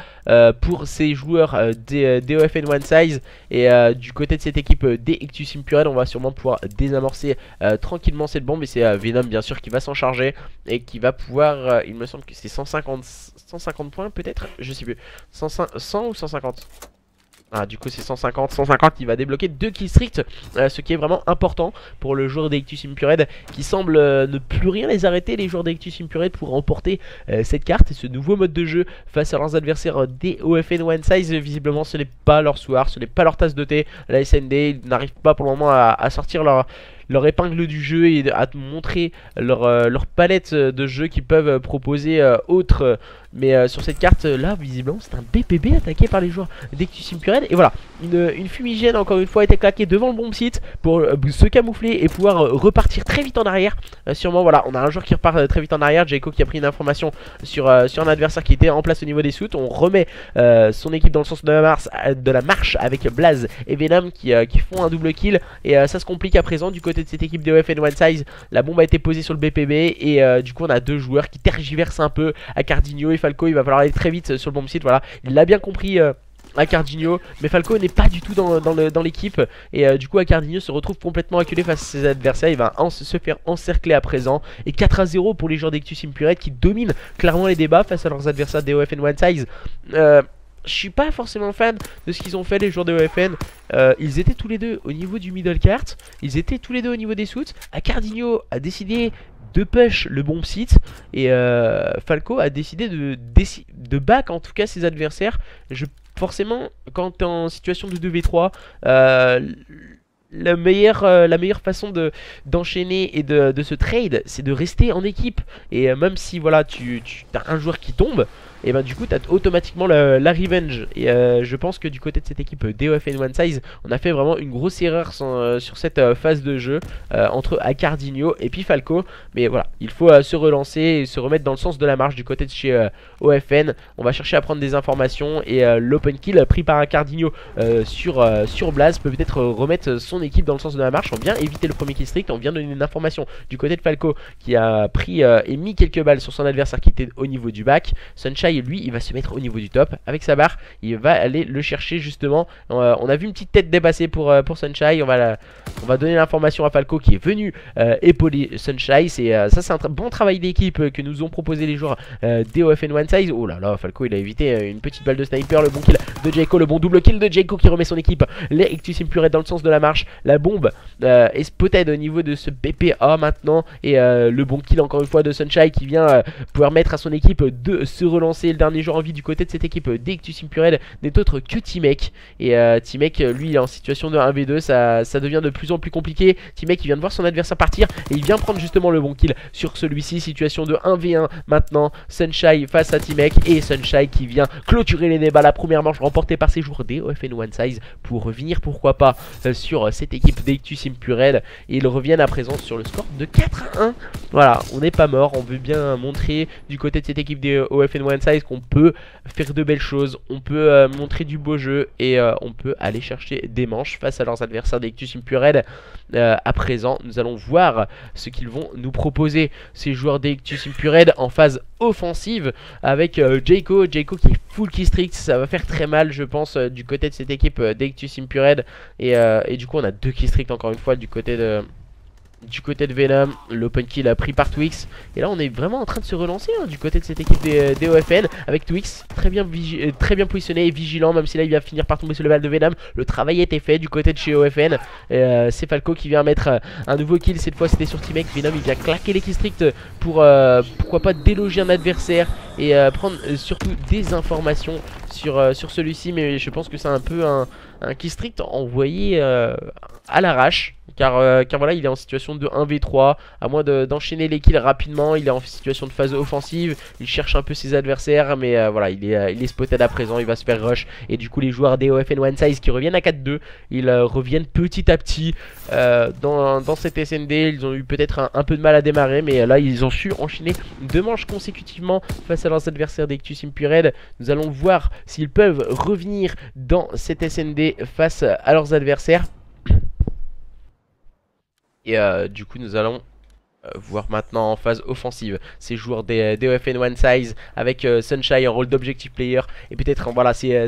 pour ces joueurs des OFN One Size. Et du côté de cette équipe des Ictus Impure, on va sûrement pouvoir désamorcer tranquillement cette bombe. Et c'est Venom bien sûr qui va s'en charger et qui va pouvoir, il me semble que c'est 150 points peut-être, je sais plus, 100 ou 150. Ah, du coup c'est 150, il va débloquer 2 kills stricts, ce qui est vraiment important pour le joueur d'Ictus Impure qui semble ne plus rien les arrêter, les joueurs d'Ictus Impure, pour remporter cette carte et ce nouveau mode de jeu face à leurs adversaires des OFN One Size. Visiblement ce n'est pas leur soir, ce n'est pas leur tasse de thé. La SND, ils n'arrivent pas pour le moment à sortir leur épingle du jeu et à montrer leur palette de jeux qu'ils peuvent proposer autres. Mais sur cette carte là, visiblement c'est un BPB attaqué par les joueurs d'Ictus Impure. Et voilà, une fumigène encore une fois a été claquée devant le bomb site pour se camoufler et pouvoir repartir très vite en arrière. Sûrement voilà, on a un joueur qui repart très vite en arrière. Jayco qui a pris une information sur un adversaire qui était en place au niveau des soutes. On remet son équipe dans le sens de la marche avec Blaze et Venom qui font un double kill. Et ça se complique à présent du côté de cette équipe de OFN One Size. La bombe a été posée sur le BPB et du coup on a 2 joueurs qui tergiversent un peu. Acardinho et Falco, il va falloir aller très vite sur le bomb site. Voilà, il l'a bien compris Acardinho, mais Falco n'est pas du tout dans l'équipe. Et du coup Acardinho se retrouve complètement acculé face à ses adversaires. Il va se faire encercler à présent. Et 4-0 pour les joueurs d'Ictus Impure qui dominent clairement les débats face à leurs adversaires des OFN One Size. Je suis pas forcément fan de ce qu'ils ont fait les joueurs de OFN. Ils étaient tous les deux au niveau du middle cart. Ils étaient tous les deux au niveau des suits. Acardinho a décidé de push le bomb site. Et Falco a décidé de back en tout cas ses adversaires. Forcément, quand tu es en situation de 2v3, la meilleure façon d'enchaîner et de se trade, c'est de rester en équipe. Et même si voilà, tu as un joueur qui tombe, et ben du coup tu as automatiquement la revenge. Et je pense que du côté de cette équipe DOFN One Size, on a fait vraiment une grosse erreur sur cette phase de jeu entre Acardinho et puis Falco. Mais voilà, il faut se relancer et se remettre dans le sens de la marche du côté de chez OFN. On va chercher à prendre des informations et l'open kill pris par Acardinho sur Blaze peut peut-être remettre son équipe dans le sens de la marche. On vient éviter le premier kill strict, on vient donner une information du côté de Falco qui a pris et mis quelques balles sur son adversaire qui était au niveau du back. Sunshine Sunshine, lui, il va se mettre au niveau du top avec sa barre. Il va aller le chercher justement. On a vu une petite tête dépassée pour Sunshine. On va donner l'information à Falco qui est venu épauler Sunshine. Ça, c'est un bon travail d'équipe que nous ont proposé les joueurs d'OFN One Size. Oh là là, Falco, il a évité une petite balle de sniper. Le bon kill de Jayco, le bon double kill de Jayco qui remet son équipe. Les Ictus Impurate dans le sens de la marche. La bombe est spotted au niveau de ce BPA maintenant. Et le bon kill encore une fois de Sunshine qui vient pouvoir mettre à son équipe de se relancer. Le dernier joueur en vie du côté de cette équipe d'Ictus Impurate n'est autre que T-Mec. Et T-Mec, lui, il est en situation de 1v2. Ça devient de plus en plus compliqué. T-Mec, il vient de voir son adversaire partir et il vient prendre justement le bon kill sur celui-ci. Situation de 1v1 maintenant. Sunshine face à T-Mec et Sunshine qui vient clôturer les débats. La première manche remportée par ses joueurs des OFN One Size pour revenir, pourquoi pas, sur cette équipe d'Ictus Impurate. Et ils reviennent à présent sur le score de 4-1. Voilà, on n'est pas mort. On veut bien montrer du côté de cette équipe des OFN One Size qu'on peut faire de belles choses. On peut montrer du beau jeu et on peut aller chercher des manches face à leurs adversaires d'Ictus Impurate. À présent, nous allons voir ce qu'ils vont nous proposer, ces joueurs d'Ictus Impurate en phase offensive avec Jayco qui est full key strict. Ça va faire très mal, je pense, du côté de cette équipe d'Ictus Impurate. Et du coup, on a 2 key strict encore une fois du côté de Venom. L'open kill a pris par Twix. Et là on est vraiment en train de se relancer du côté de cette équipe des OFN avec Twix très bien positionné et vigilant, même si là il va finir par tomber sur le level de Venom. Le travail a été fait du côté de chez OFN. C'est Falco qui vient mettre un nouveau kill. Cette fois c'était sur T-Mec. Venom il vient claquer les key strict pour pourquoi pas déloger un adversaire et prendre surtout des informations sur celui-ci. Mais je pense que c'est un peu un key strict envoyé à l'arrache. Car voilà, il est en situation de 1v3. À moins d'enchaîner les kills rapidement. Il est en situation de phase offensive. Il cherche un peu ses adversaires. Mais voilà, il est spotted à présent. Il va se faire rush. Et du coup, les joueurs des OFN One Size qui reviennent à 4-2, ils reviennent petit à petit dans cette SND. Ils ont eu peut-être un peu de mal à démarrer. Mais là, ils ont su enchaîner 2 manches consécutivement face à leurs adversaires d'Ictus Impurate. Nous allons voir s'ils peuvent revenir dans cette SND face à leurs adversaires. Et du coup nous allons voir maintenant en phase offensive ces joueurs des OFN One Size avec Sunshine en rôle d'objective player. Et peut-être voilà, c'est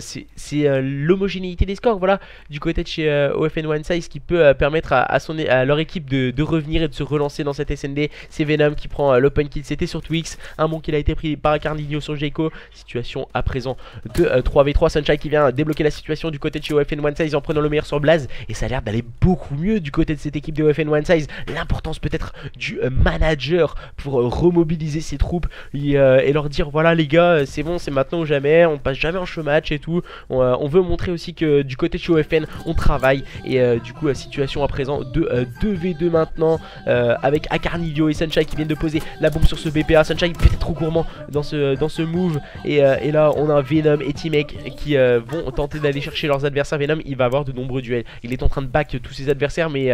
l'homogénéité des scores, voilà, du côté de chez OFN One Size qui peut permettre à leur équipe de revenir et de se relancer dans cette SND. C'est Venom qui prend l'open kill, c'était sur Twix. Un bon kill a été pris par Carnigno sur Jayco. Situation à présent de 3v3. Sunshine qui vient débloquer la situation du côté de chez OFN One Size en prenant le meilleur sur Blaze. Et ça a l'air d'aller beaucoup mieux du côté de cette équipe de OFN One Size. L'importance peut-être du manager pour remobiliser ses troupes et leur dire voilà les gars, c'est bon, c'est maintenant ou jamais, on passe jamais en show match et tout. On veut montrer aussi que du côté de chez OFN on travaille. Et du coup situation à présent de 2v2 maintenant avec Acarnillo et Sunshine qui viennent de poser la bombe sur ce BPA. Sunshine peut-être trop gourmand dans ce move et là on a Venom et T-Mec qui vont tenter d'aller chercher leurs adversaires. Venom il va avoir de nombreux duels, il est en train de back tous ses adversaires, mais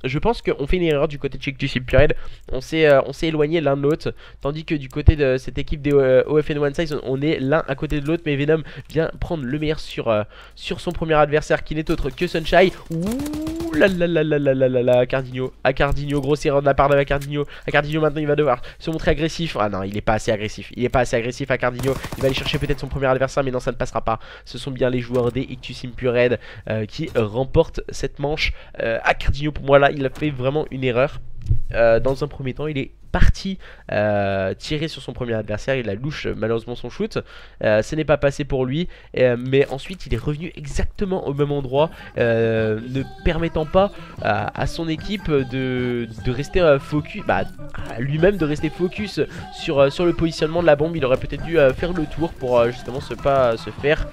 je pense qu'on fait une erreur du côté de Ictus Impurate. On s'est éloigné l'un de l'autre. Tandis que du côté de cette équipe des OFN One Size, on est l'un à côté de l'autre. Mais Venom vient prendre le meilleur sur son premier adversaire qui n'est autre que Sunshine. Ouh là là là là là là là là, Carnigno, grosse erreur de la part de Carnigno. Carnigno maintenant il va devoir se montrer agressif. Ah non, il est pas assez agressif. Il est pas assez agressif à Carnigno. Il va aller chercher peut-être son premier adversaire, mais non, ça ne passera pas. Ce sont bien les joueurs des Ictus Impurate qui remportent cette manche. À Carnigno, pour moi là, il a fait vraiment une erreur. Dans un premier temps, il est parti tirer sur son premier adversaire. Il a louche malheureusement son shoot. Ce n'est pas passé pour lui. Mais ensuite, il est revenu exactement au même endroit, ne permettant pas à son équipe de rester focus. Bah, à lui-même de rester focus sur le positionnement de la bombe. Il aurait peut-être dû faire le tour pour justement pas se faire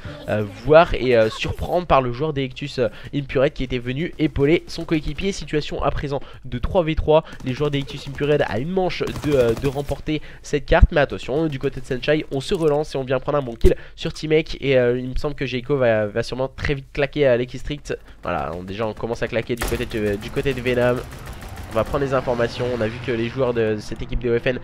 voir et surprendre par le joueur des Ictus Impurate qui était venu épauler son coéquipier. Situation à présent de 3v3. Les joueurs des Ictus Impurate à une manche de remporter cette carte. Mais attention, du côté de Sunshine, on se relance et on vient prendre un bon kill sur T-Mec. Et il me semble que Jayco va sûrement très vite claquer les key strict. Voilà, déjà on commence à claquer du côté de Venom. On va prendre les informations. On a vu que les joueurs de cette équipe des OFN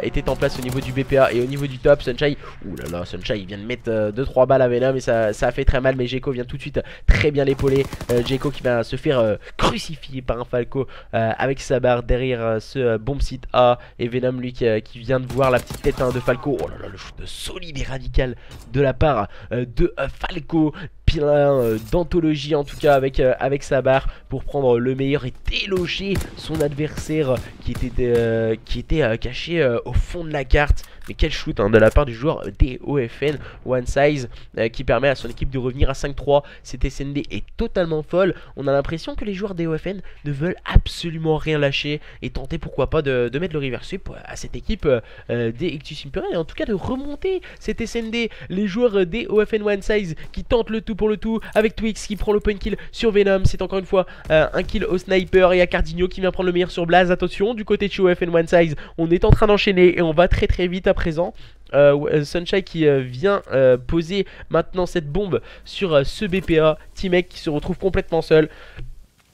étaient en place au niveau du BPA et au niveau du top. Sunshine, ouh là là, Sunshine il vient de mettre 2-3 balles à Venom et ça a fait très mal. Mais Jeko vient tout de suite très bien l'épauler. Jeko qui va se faire crucifier par un Falco avec sa barre derrière ce bomb site A. Et Venom lui qui vient de voir la petite tête de Falco. Oh là là, le shoot solide et radical de la part de Falco. Pilin d'anthologie en tout cas avec sa barre pour prendre le meilleur et déloger son adversaire qui était caché au fond de la carte. Mais quel shoot de la part du joueur des OFN One Size qui permet à son équipe de revenir à 5-3. Cette SND est totalement folle. On a l'impression que les joueurs des OFN ne veulent absolument rien lâcher et tenter pourquoi pas de mettre le reverse sweep à cette équipe des Ictus Imperial et en tout cas de remonter cette SND. Les joueurs des OFN One Size qui tentent le tout pour le tout avec Twix qui prend le point kill sur Venom. C'est encore une fois un kill au sniper et à Cardinho qui vient prendre le meilleur sur Blaze. Attention, du côté de chez OFN One Size, on est en train d'enchaîner et on va très très vite à présent. Sunshine qui vient poser maintenant cette bombe sur ce BPA. T-Mec qui se retrouve complètement seul.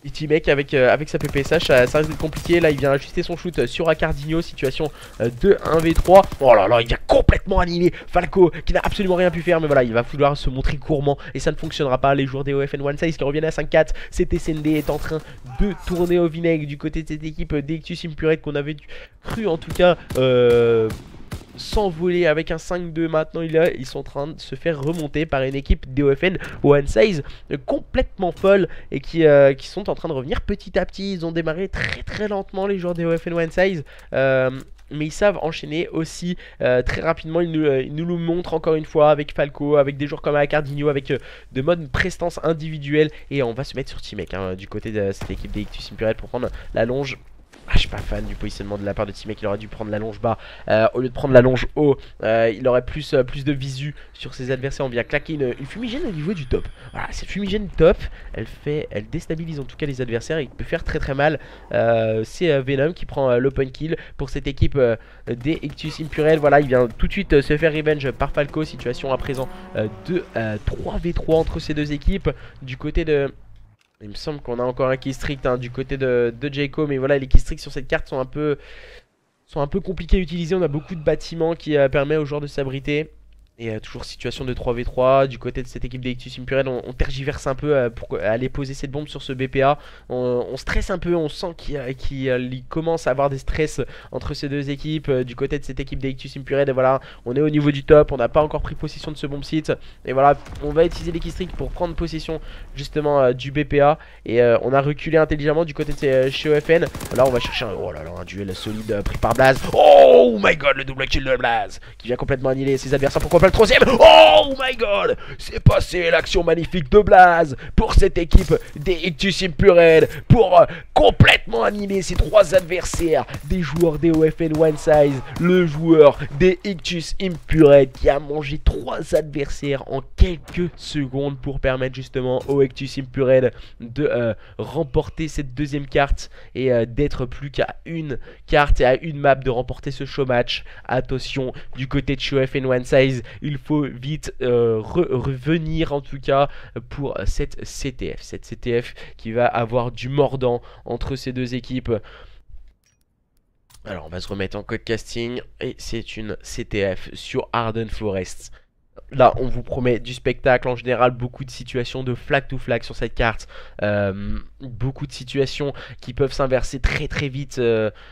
Et T-Mec avec sa PPSH, ça risque d'être compliqué. Là il vient ajuster son shoot sur Acardinho. Situation de 1v3. Oh là là, il vient complètement annihiler Falco qui n'a absolument rien pu faire. Mais voilà, il va vouloir se montrer gourmand et ça ne fonctionnera pas. Les joueurs des OFN One Size qui reviennent à 5-4. Cet SND est en train de tourner au vinaigre du côté de cette équipe d'Ictus Impurate qu'on avait cru en tout cas s'envoler avec un 5-2. Maintenant ils sont en train de se faire remonter par une équipe DOFN One Size complètement folle et qui sont en train de revenir petit à petit. Ils ont démarré très très lentement les joueurs des DOFN One Size mais ils savent enchaîner aussi très rapidement. Ils nous le montrent encore une fois avec Falco, avec des joueurs comme Acardinho, avec de modes prestance individuelle. Et on va se mettre sur T-Mec du côté de cette équipe des Ictus Imperial pour prendre la longe. Ah, je suis pas fan du positionnement de la part de T-Mec. Il aurait dû prendre la longe bas au lieu de prendre la longe haut. Il aurait plus de visu sur ses adversaires. On vient claquer une fumigène au niveau du top. Voilà, cette fumigène top, elle déstabilise en tout cas les adversaires. Il peut faire très très mal. C'est Venom qui prend l'open kill pour cette équipe des Ictus Imperial. Voilà, il vient tout de suite se faire revenge par Falco. Situation à présent de 3v3 entre ces deux équipes. Du côté de... Il me semble qu'on a encore un key strict du côté de Jayco, mais voilà, les key stricts sur cette carte sont un peu compliqués à utiliser. On a beaucoup de bâtiments qui permettent aux joueurs de s'abriter. Et toujours situation de 3v3 du côté de cette équipe des Ictus Imperial. On tergiverse un peu pour aller poser cette bombe sur ce BPA. On stresse un peu, on sent qu'il commence à avoir des stress entre ces deux équipes. Du côté de cette équipe des Ictus Imperial, et voilà, on est au niveau du top. On n'a pas encore pris possession de ce bomb site. Et voilà, on va utiliser les keystricks pour prendre possession justement du BPA. Et on a reculé intelligemment du côté de chez OFN. Là, on va chercher un duel solide pris par Blaze. Oh my god, le double kill de Blaze qui vient complètement annihiler ses adversaires. Pourquoi pas le troisième? Oh my god, c'est passé l'action magnifique de Blaze pour cette équipe des Ictus Imperial pour complètement annihiler ses trois adversaires des joueurs des OFN One Size. Le joueur des Ictus Imperial qui a mangé trois adversaires en quelques secondes pour permettre justement aux Ictus Imperial de remporter cette deuxième carte et d'être plus qu'à une carte et à une map de remporter ce show match. Attention, du côté de chez OFN One Size, il faut vite revenir en tout cas pour cette CTF. Cette CTF qui va avoir du mordant entre ces deux équipes. Alors on va se remettre en code casting et c'est une CTF sur Arden Forest. Là on vous promet du spectacle en général, beaucoup de situations de flag to flag sur cette carte, beaucoup de situations qui peuvent s'inverser très très vite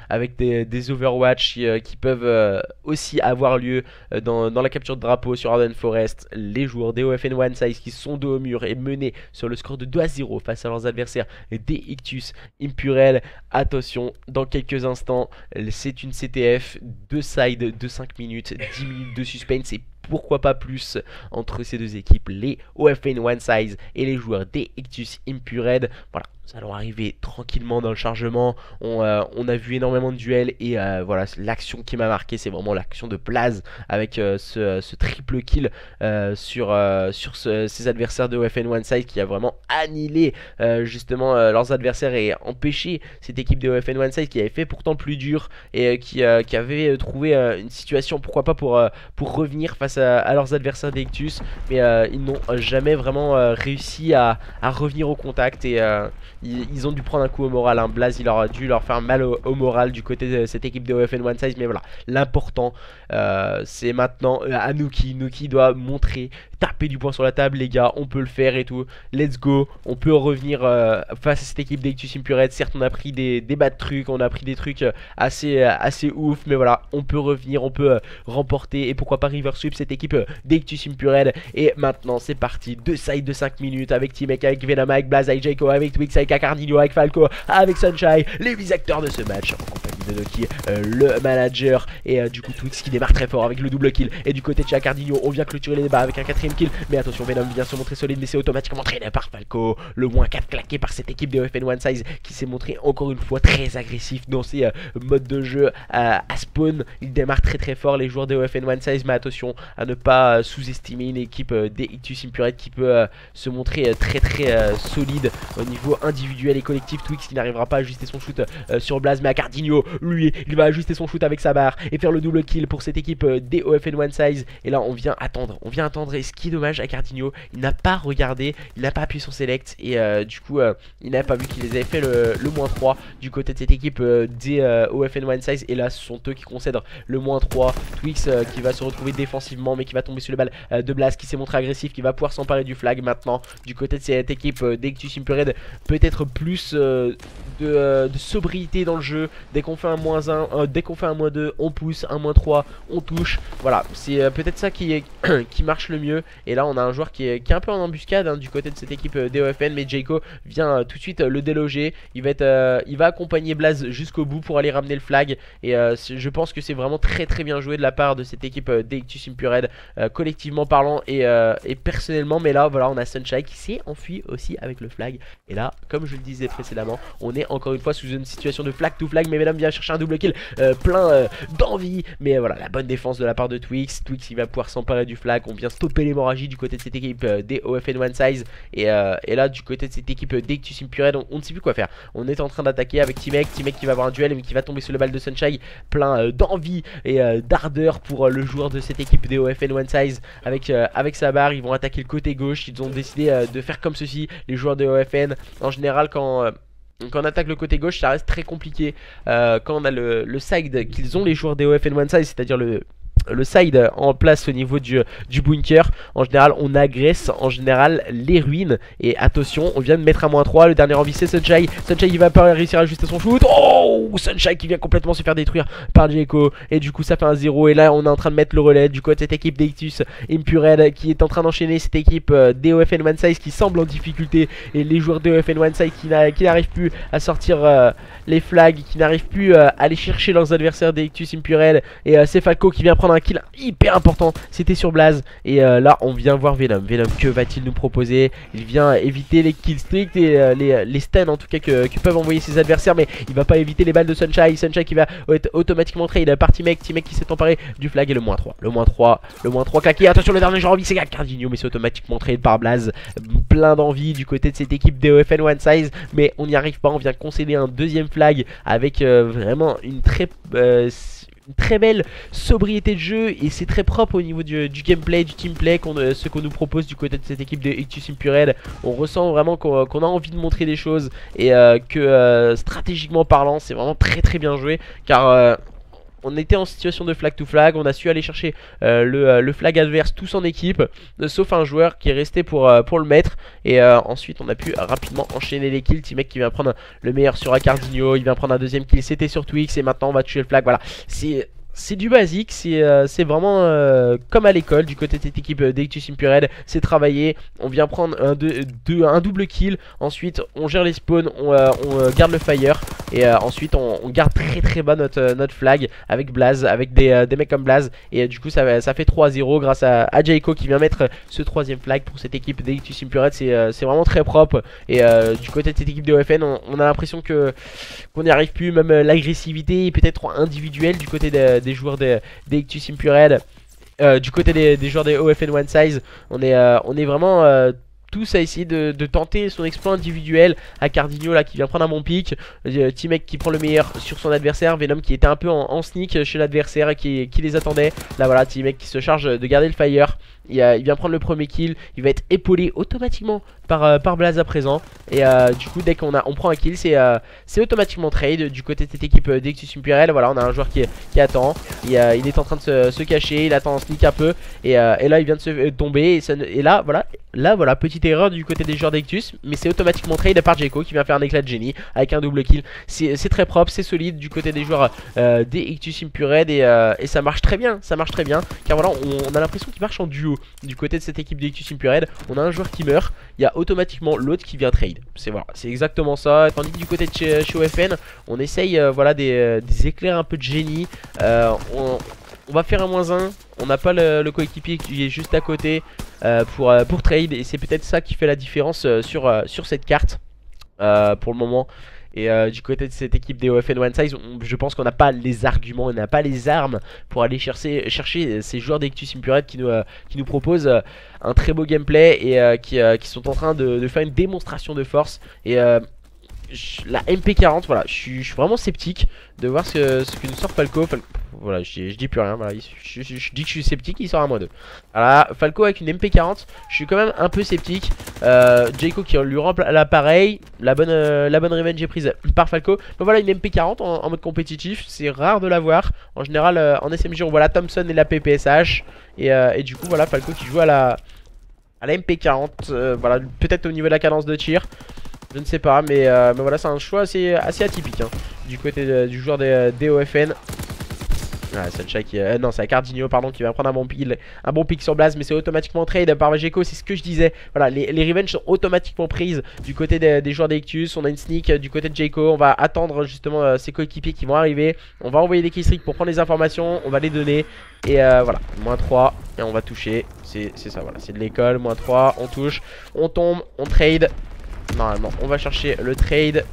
avec des overwatch qui peuvent aussi avoir lieu dans la capture de drapeau sur Arden Forest. Les joueurs des OFN One Size qui sont dos au mur et menés sur le score de 2-0 face à leurs adversaires des Ictus Imperial. Attention, dans quelques instants c'est une CTF, 2 sides de 5 minutes, 10 minutes de suspense et pourquoi pas plus entre ces deux équipes, les OFN One Size et les joueurs des Ictus Imperial. Voilà, nous allons arriver tranquillement dans le chargement. On a vu énormément de duels et voilà, l'action qui m'a marqué, c'est vraiment l'action de Blaze avec ce triple kill sur ses adversaires de OFN One Size qui a vraiment annihilé justement leurs adversaires et empêché cette équipe de OFN One Size qui avait fait pourtant plus dur et qui avait trouvé une situation pourquoi pas pour revenir face à leurs adversaires des Ictus, mais ils n'ont jamais vraiment réussi à revenir au contact et ils ont dû prendre un coup au moral, hein. Blaze il aura dû leur faire mal au moral du côté de cette équipe de OFN One Size. Mais voilà, l'important c'est maintenant Anouki. Nuki doit montrer, taper du poing sur la table, les gars, on peut le faire et tout. Let's go, on peut revenir face à cette équipe d'Ictus Impure. Certes on a pris des bas de trucs, on a pris des trucs assez ouf, mais voilà, on peut revenir, on peut remporter et pourquoi pas river sweep cette équipe d'Ictus Impure. Et maintenant c'est parti, 2 sides de 5 minutes avec T-Mec, avec Venom, avec Blaze, avec Jayco, avec Twix, avec Acardinho, avec Falco, avec Sunshine, les 8 acteurs de ce match en compagnie de Nuki, le manager, et du coup Twix qui démarre très fort avec le double kill. Et du côté de chez Acardinho, on vient clôturer les débats avec un 4ème kill, mais attention, Venom vient se montrer solide, mais c'est automatiquement entraîné par Falco. Le moins 4 claqué par cette équipe de OFN One Size qui s'est montré encore une fois très agressif dans ses modes de jeu à spawn. Il démarre très fort les joueurs de OFN One Size, mais attention à ne pas sous-estimer une équipe d'Ictus Impure qui peut se montrer très solide au niveau individuel et collectif. Twix qui n'arrivera pas à ajuster son shoot sur Blaze, mais Acardinho, lui, il va ajuster son shoot avec sa barre et faire le double kill pour cette équipe des OFN One Size. Et là on vient attendre, et ce qui est dommage, Acardinho, il n'a pas regardé, il n'a pas appuyé sur select, et du coup il n'avait pas vu qu'il les avait fait le -3 du côté de cette équipe des OFN One Size. Et là ce sont eux qui concèdent le -3. Twix qui va se retrouver défensivement, mais qui va tomber sur le balle de Blaze, qui s'est montré agressif, qui va pouvoir s'emparer du flag maintenant du côté de cette équipe d'Ictus Impure. Peut-être plus de sobriété dans le jeu. Dès qu'on fait un -1, dès qu'on fait un -2, on pousse, un -3, on touche. Voilà, c'est peut-être ça qui marche le mieux. Et là on a un joueur qui est un peu en embuscade, hein, du côté de cette équipe DOFN, mais Jayco vient tout de suite le déloger. Il va accompagner Blaze jusqu'au bout pour aller ramener le flag. Et je pense que c'est vraiment très bien joué de la part de cette équipe d'Ictus Impure, collectivement parlant et personnellement. Mais là voilà, on a Sunshine qui s'est enfui aussi avec le flag. Et là, comme je le disais précédemment, on est encore une fois sous une situation de flag to flag. Mais Venom vient chercher un double kill plein d'envie. Mais voilà, la bonne défense de la part de Twix. Twix il va pouvoir s'emparer du flag. On vient stopper l'hémorragie du côté de cette équipe des OFN One Size. Et là du côté de cette équipe d'Ictus Impure, on ne sait plus quoi faire. On est en train d'attaquer avec T-Mec qui va avoir un duel, mais qui va tomber sur le balle de Sunshine, plein d'envie et d'ardeur pour le joueur de cette équipe des OFN One Size avec sa barre. Ils vont attaquer le côté gauche. Ils ont décidé de faire comme ceci, les joueurs de OFN. En général quand on attaque le côté gauche, ça reste très compliqué. Quand on a le side qu'ils ont les joueurs des OFN One Size, c'est-à-dire le side en place au niveau du bunker, en général on agresse en général les ruines. Et attention, on vient de mettre un -3. Le dernier envie c'est Sunshine. Sunshine il va pas réussir à ajuster son shoot. Oh, Sunshine qui vient complètement se faire détruire par Jayco. Et du coup ça fait un 0. Et là on est en train de mettre le relais du côté de cette équipe d'Ictus Impure qui est en train d'enchaîner cette équipe d'OFN One Size qui semble en difficulté. Et les joueurs d'OFN One Size qui n'arrivent plus à sortir les flags, qui n'arrivent plus à aller chercher leurs adversaires d'Ictus Impure. Et c'est Falco qui vient prendre un kill hyper important, c'était sur Blaze. Et là on vient voir Venom. Que va-t-il nous proposer? Il vient éviter les kills stricts et les stuns en tout cas que peuvent envoyer ses adversaires, mais il va pas éviter les balles de Sunshine. Sunshine qui va être automatiquement trade par T-Mec qui s'est emparé du flag. Et le -3, le -3 claqué. Attention, le dernier joueur envie c'est Acardinho, mais c'est automatiquement trade par Blaze. Plein d'envie du côté de cette équipe des OFN One Size, mais on n'y arrive pas. On vient concéder un deuxième flag avec vraiment une très belle sobriété de jeu, et c'est très propre au niveau du gameplay, du teamplay, ce qu'on nous propose du côté de cette équipe de Ictus Impure. On ressent vraiment qu'on a envie de montrer des choses, et que stratégiquement parlant c'est vraiment très bien joué, car on était en situation de flag to flag. On a su aller chercher le flag adverse tous en équipe, sauf un joueur qui est resté pour le mettre. Et ensuite on a pu rapidement enchaîner les kills. T-Mec qui vient prendre le meilleur sur Acardinho, il vient prendre un deuxième kill, c'était sur Twix. Et maintenant on va tuer le flag. Voilà, c'est du basique, c'est vraiment comme à l'école du côté de cette équipe d'Ictus Impure. C'est travaillé, on vient prendre un double kill, ensuite on gère les spawns, on garde le fire, et ensuite on garde très bas notre flag avec Blaze, avec des mecs comme Blaze. Et du coup ça fait 3-0 grâce à Jayco qui vient mettre ce troisième flag pour cette équipe d'Ictus Impure. C'est vraiment très propre. Et du côté de cette équipe de OFN, on a l'impression qu'on n'y arrive plus. Même l'agressivité est peut-être individuelle du côté des joueurs d'Ictus Impure. Du côté des joueurs des OFN One Size, on est vraiment tous à essayer de tenter son exploit individuel. Acardinho là qui vient prendre un bon pick, T-Mec qui prend le meilleur sur son adversaire, Venom qui était un peu en sneak chez l'adversaire et qui les attendait. Là voilà, T-Mec qui se charge de garder le fire. il vient prendre le premier kill. Il va être épaulé automatiquement par Blaze à présent. Et du coup dès qu'on prend un kill, c'est automatiquement trade du côté de cette équipe d'Ectus Imperial. Voilà, on a un joueur qui attend. Il est en train de se cacher, il attend, sneak un peu. Et là il vient de se tomber. Et là voilà, petite erreur du côté des joueurs d'Ectus. Mais c'est automatiquement trade par Jayco qui vient faire un éclat de génie avec un double kill. C'est très propre, c'est solide du côté des joueurs d'Ectus Imperial. Et ça marche très bien, car voilà, on a l'impression qu'il marche en duo du côté de cette équipe d'Ectus Imperial. On a un joueur qui meurt, il y a automatiquement l'autre qui vient trade. C'est exactement ça. Tandis que du côté de chez OFN, on essaye voilà, des éclairs un peu de génie. On va faire un -1. On n'a pas le coéquipier qui est juste à côté pour trade. Et c'est peut-être ça qui fait la différence sur cette carte pour le moment. Et du côté de cette équipe des OFN One Size, je pense qu'on n'a pas les arguments, on n'a pas les armes pour aller chercher ces joueurs d'Ectus Imperial qui nous proposent un très beau gameplay et qui sont en train de faire une démonstration de force. Et la MP40, voilà, je suis vraiment sceptique de voir ce que nous sort Falco. Voilà, je dis plus rien, voilà, je dis que je suis sceptique, il sort à -2. Voilà, Falco avec une MP40, je suis quand même un peu sceptique. Jayco qui lui rend l'appareil, la bonne revenge est prise par Falco. Mais voilà, une MP40 en mode compétitif, c'est rare de l'avoir. En général, en SMG, on voit la Thompson et la PPSH. Et du coup, voilà, Falco qui joue à la MP40, voilà, peut-être au niveau de la cadence de tir. Je ne sais pas, mais voilà, c'est un choix assez atypique hein, du côté du joueur des OFN. Ah, Sunshine qui. Non, c'est Cardinio, pardon, qui va prendre un bon pick sur Blaze, mais c'est automatiquement trade par Jayco, c'est ce que je disais. Voilà, les revenges sont automatiquement prises du côté des joueurs d'Ectus. On a une sneak du côté de Jayco. On va attendre justement ses coéquipiers qui vont arriver. On va envoyer des killstreaks pour prendre les informations. On va les donner. Et voilà, -3. Et on va toucher. C'est ça, voilà, c'est de l'école. -3, on touche. On tombe, on trade. Normalement, on va chercher le trade.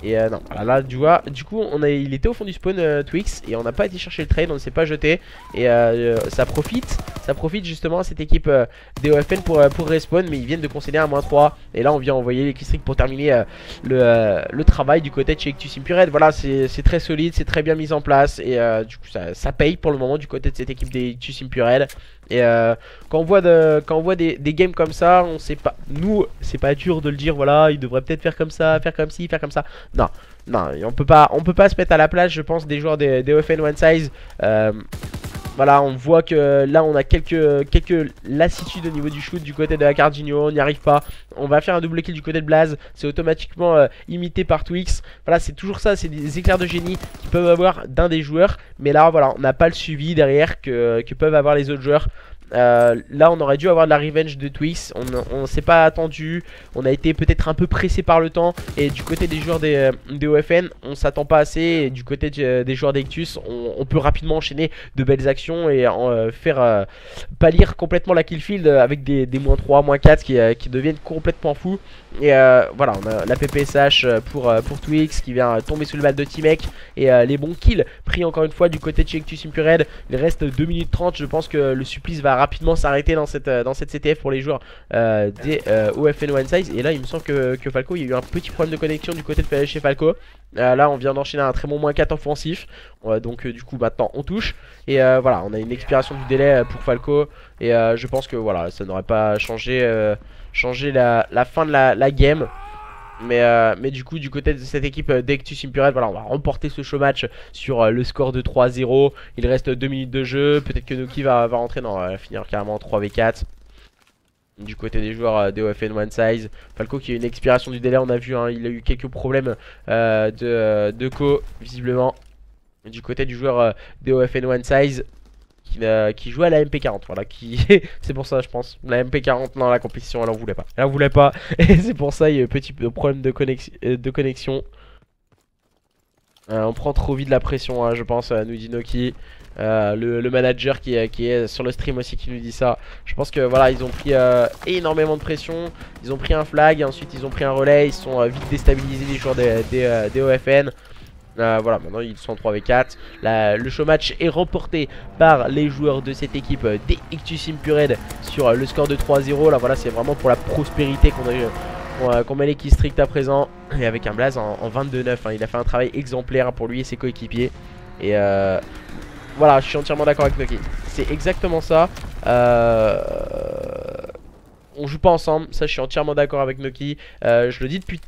Et non, voilà, là, du coup, il était au fond du spawn Twix. Et on n'a pas été chercher le trade, on ne s'est pas jeté. Et ça profite justement à cette équipe des OFN pour respawn. Mais ils viennent de concéder un -3. Et là, on vient envoyer les killstreaks pour terminer le travail du côté de chez Ectus Imperial. Voilà, c'est très solide, c'est très bien mis en place. Et du coup, ça paye pour le moment du côté de cette équipe des Ectus Imperial. Et quand on voit des games comme ça, on sait pas. Nous, c'est pas dur de le dire. Voilà, il devrait peut-être faire comme ça, faire comme ci, faire comme ça. Non, on peut pas se mettre à la place, je pense, des joueurs des OFN One Size. Voilà, on voit que là on a quelques lassitudes au niveau du shoot du côté de la Cardinio, on n'y arrive pas. On va faire un double kill du côté de Blaze, c'est automatiquement imité par Twix. Voilà, c'est toujours ça, c'est des éclairs de génie qui peuvent avoir d'un des joueurs. Mais là voilà, on n'a pas le suivi derrière que peuvent avoir les autres joueurs. Là on aurait dû avoir de la revenge de Twix. On s'est pas attendu. On a été peut-être un peu pressé par le temps. Et du côté des joueurs des OFN, on s'attend pas assez. Et du côté des joueurs d'Ectus, on peut rapidement enchaîner de belles actions et faire pâlir complètement la killfield avec des -3, -4 qui deviennent complètement fous. Et voilà, on a la PPSH pour Twix qui vient tomber sous le balle de T-Mec. Et les bons kills pris encore une fois du côté de chez Ectus Imperial. Il reste 2 minutes 30. Je pense que le supplice va rapidement s'arrêter dans cette CTF pour les joueurs des OFN One Size. Et là il me semble que Falco, il y a eu un petit problème de connexion du côté de chez Falco. Là on vient d'enchaîner un très bon -4 offensif. Donc du coup maintenant on touche. Et voilà, on a une expiration du délai pour Falco. Et je pense que voilà, ça n'aurait pas changé la fin de la game. Mais du coup, du côté de cette équipe d'Ectus Imperial, voilà, on va remporter ce show match sur le score de 3-0. Il reste 2 minutes de jeu. Peut-être que Noki va rentrer. Non, on va finir carrément en 3v4. Du côté des joueurs des OFN One Size, Falco qui a une expiration du délai, on a vu, hein, il a eu quelques problèmes de co, visiblement. Du côté du joueur des OFN One Size, qui joue à la MP40, voilà, c'est pour ça je pense, la MP40 non, la compétition elle en voulait pas, et c'est pour ça il y a eu un petit problème de connexion. On prend trop vite la pression hein, je pense, nous dit Noki. Le manager qui est sur le stream aussi qui nous dit ça. Je pense que voilà, ils ont pris énormément de pression. Ils ont pris un flag, ensuite ils ont pris un relais. Ils sont vite déstabilisés les joueurs des OFN. Voilà, maintenant ils sont en 3v4. Le show match est remporté par les joueurs de cette équipe des Ectus Imperial sur le score de 3-0. Là voilà, c'est vraiment pour la prospérité qu'on met les killstreaks à présent. Et avec un Blaze en 22-9 hein. Il a fait un travail exemplaire pour lui et ses coéquipiers. Et voilà, je suis entièrement d'accord avec Noki. C'est exactement ça. On joue pas ensemble, ça je suis entièrement d'accord avec Noki. Je le dis depuis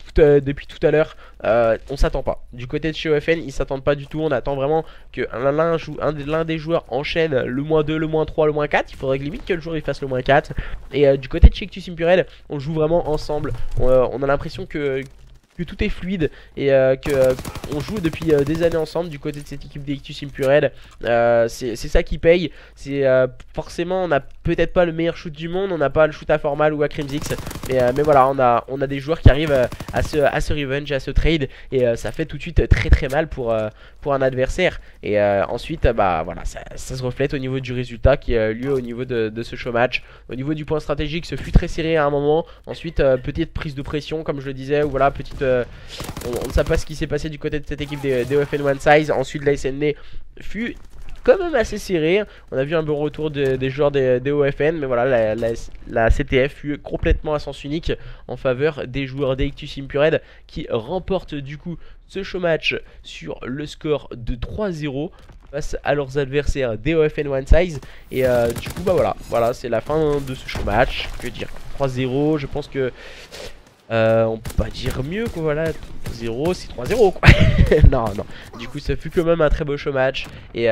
tout à l'heure, on s'attend pas. Du côté de chez OFN, ils s'attendent pas du tout. On attend vraiment que l'un des joueurs enchaîne le -2, le -3, le -4. Il faudrait que limite que le joueur il fasse le -4. Et du côté de chez Ictus Impurel, on joue vraiment ensemble. On a l'impression que tout est fluide et que on joue depuis des années ensemble du côté de cette équipe d'Ictus Impurel. C'est ça qui paye. C'est forcément on n'a peut-être pas le meilleur shoot du monde, on n'a pas le shoot à Formal ou à Crimsix, mais voilà, on a des joueurs qui arrivent à se revenge, à se trade, et ça fait tout de suite très mal pour un adversaire. Et ensuite bah voilà, ça se reflète au niveau du résultat qui a lieu au niveau de ce show match. Au niveau du point stratégique, ce fut très serré à un moment. Ensuite petite prise de pression comme je le disais, ou voilà, petite on ne sait pas ce qui s'est passé du côté de cette équipe des OFN One Size. Ensuite la SND fut quand même assez serré. On a vu un bon retour des joueurs des OFN, mais voilà, la CTF fut complètement à sens unique en faveur des joueurs d'Ictus Impurel qui remportent du coup ce show match sur le score de 3-0 face à leurs adversaires des OFN One Size. Et du coup bah voilà, c'est la fin de ce show match. Que dire, 3-0, je pense que on peut pas dire mieux quoi, voilà, 0 c'est 3-0 quoi. non, du coup ça fut quand même un très beau show match. Et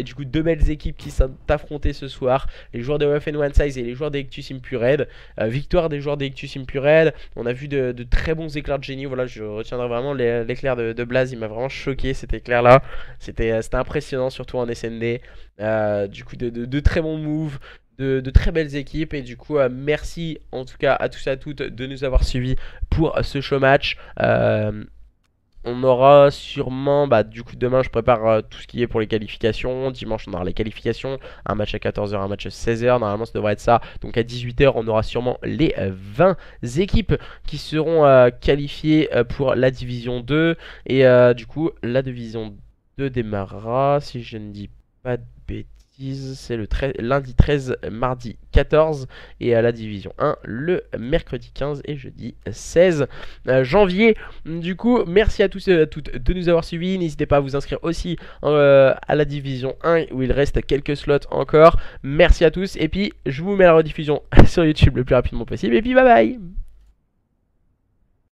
du coup deux belles équipes qui sont affrontées ce soir, les joueurs de OFN One Size et les joueurs d'Ictus Impurel. Victoire des joueurs d'Ictus Impurel. On a vu de très bons éclairs de génie, voilà, je retiendrai vraiment l'éclair de Blaze, il m'a vraiment choqué cet éclair là. C'était impressionnant, surtout en SND. Du coup de très bons moves, de très belles équipes. Et du coup merci en tout cas à tous et à toutes de nous avoir suivis pour ce show match. On aura sûrement, du coup demain je prépare tout ce qui est pour les qualifications. Dimanche on aura les qualifications, un match à 14 h, un match à 16 h, normalement ça devrait être ça. Donc à 18 h on aura sûrement les 20 équipes qui seront qualifiées pour la division 2. Et du coup la division 2 démarrera, si je ne dis pas de bêtises, c'est le lundi 13, mardi 14, et à la division 1 le mercredi 15 et jeudi 16 janvier. Du coup merci à tous et à toutes de nous avoir suivis. N'hésitez pas à vous inscrire aussi à la division 1 où il reste quelques slots encore. Merci à tous, et puis je vous mets la rediffusion sur YouTube le plus rapidement possible, et puis bye bye.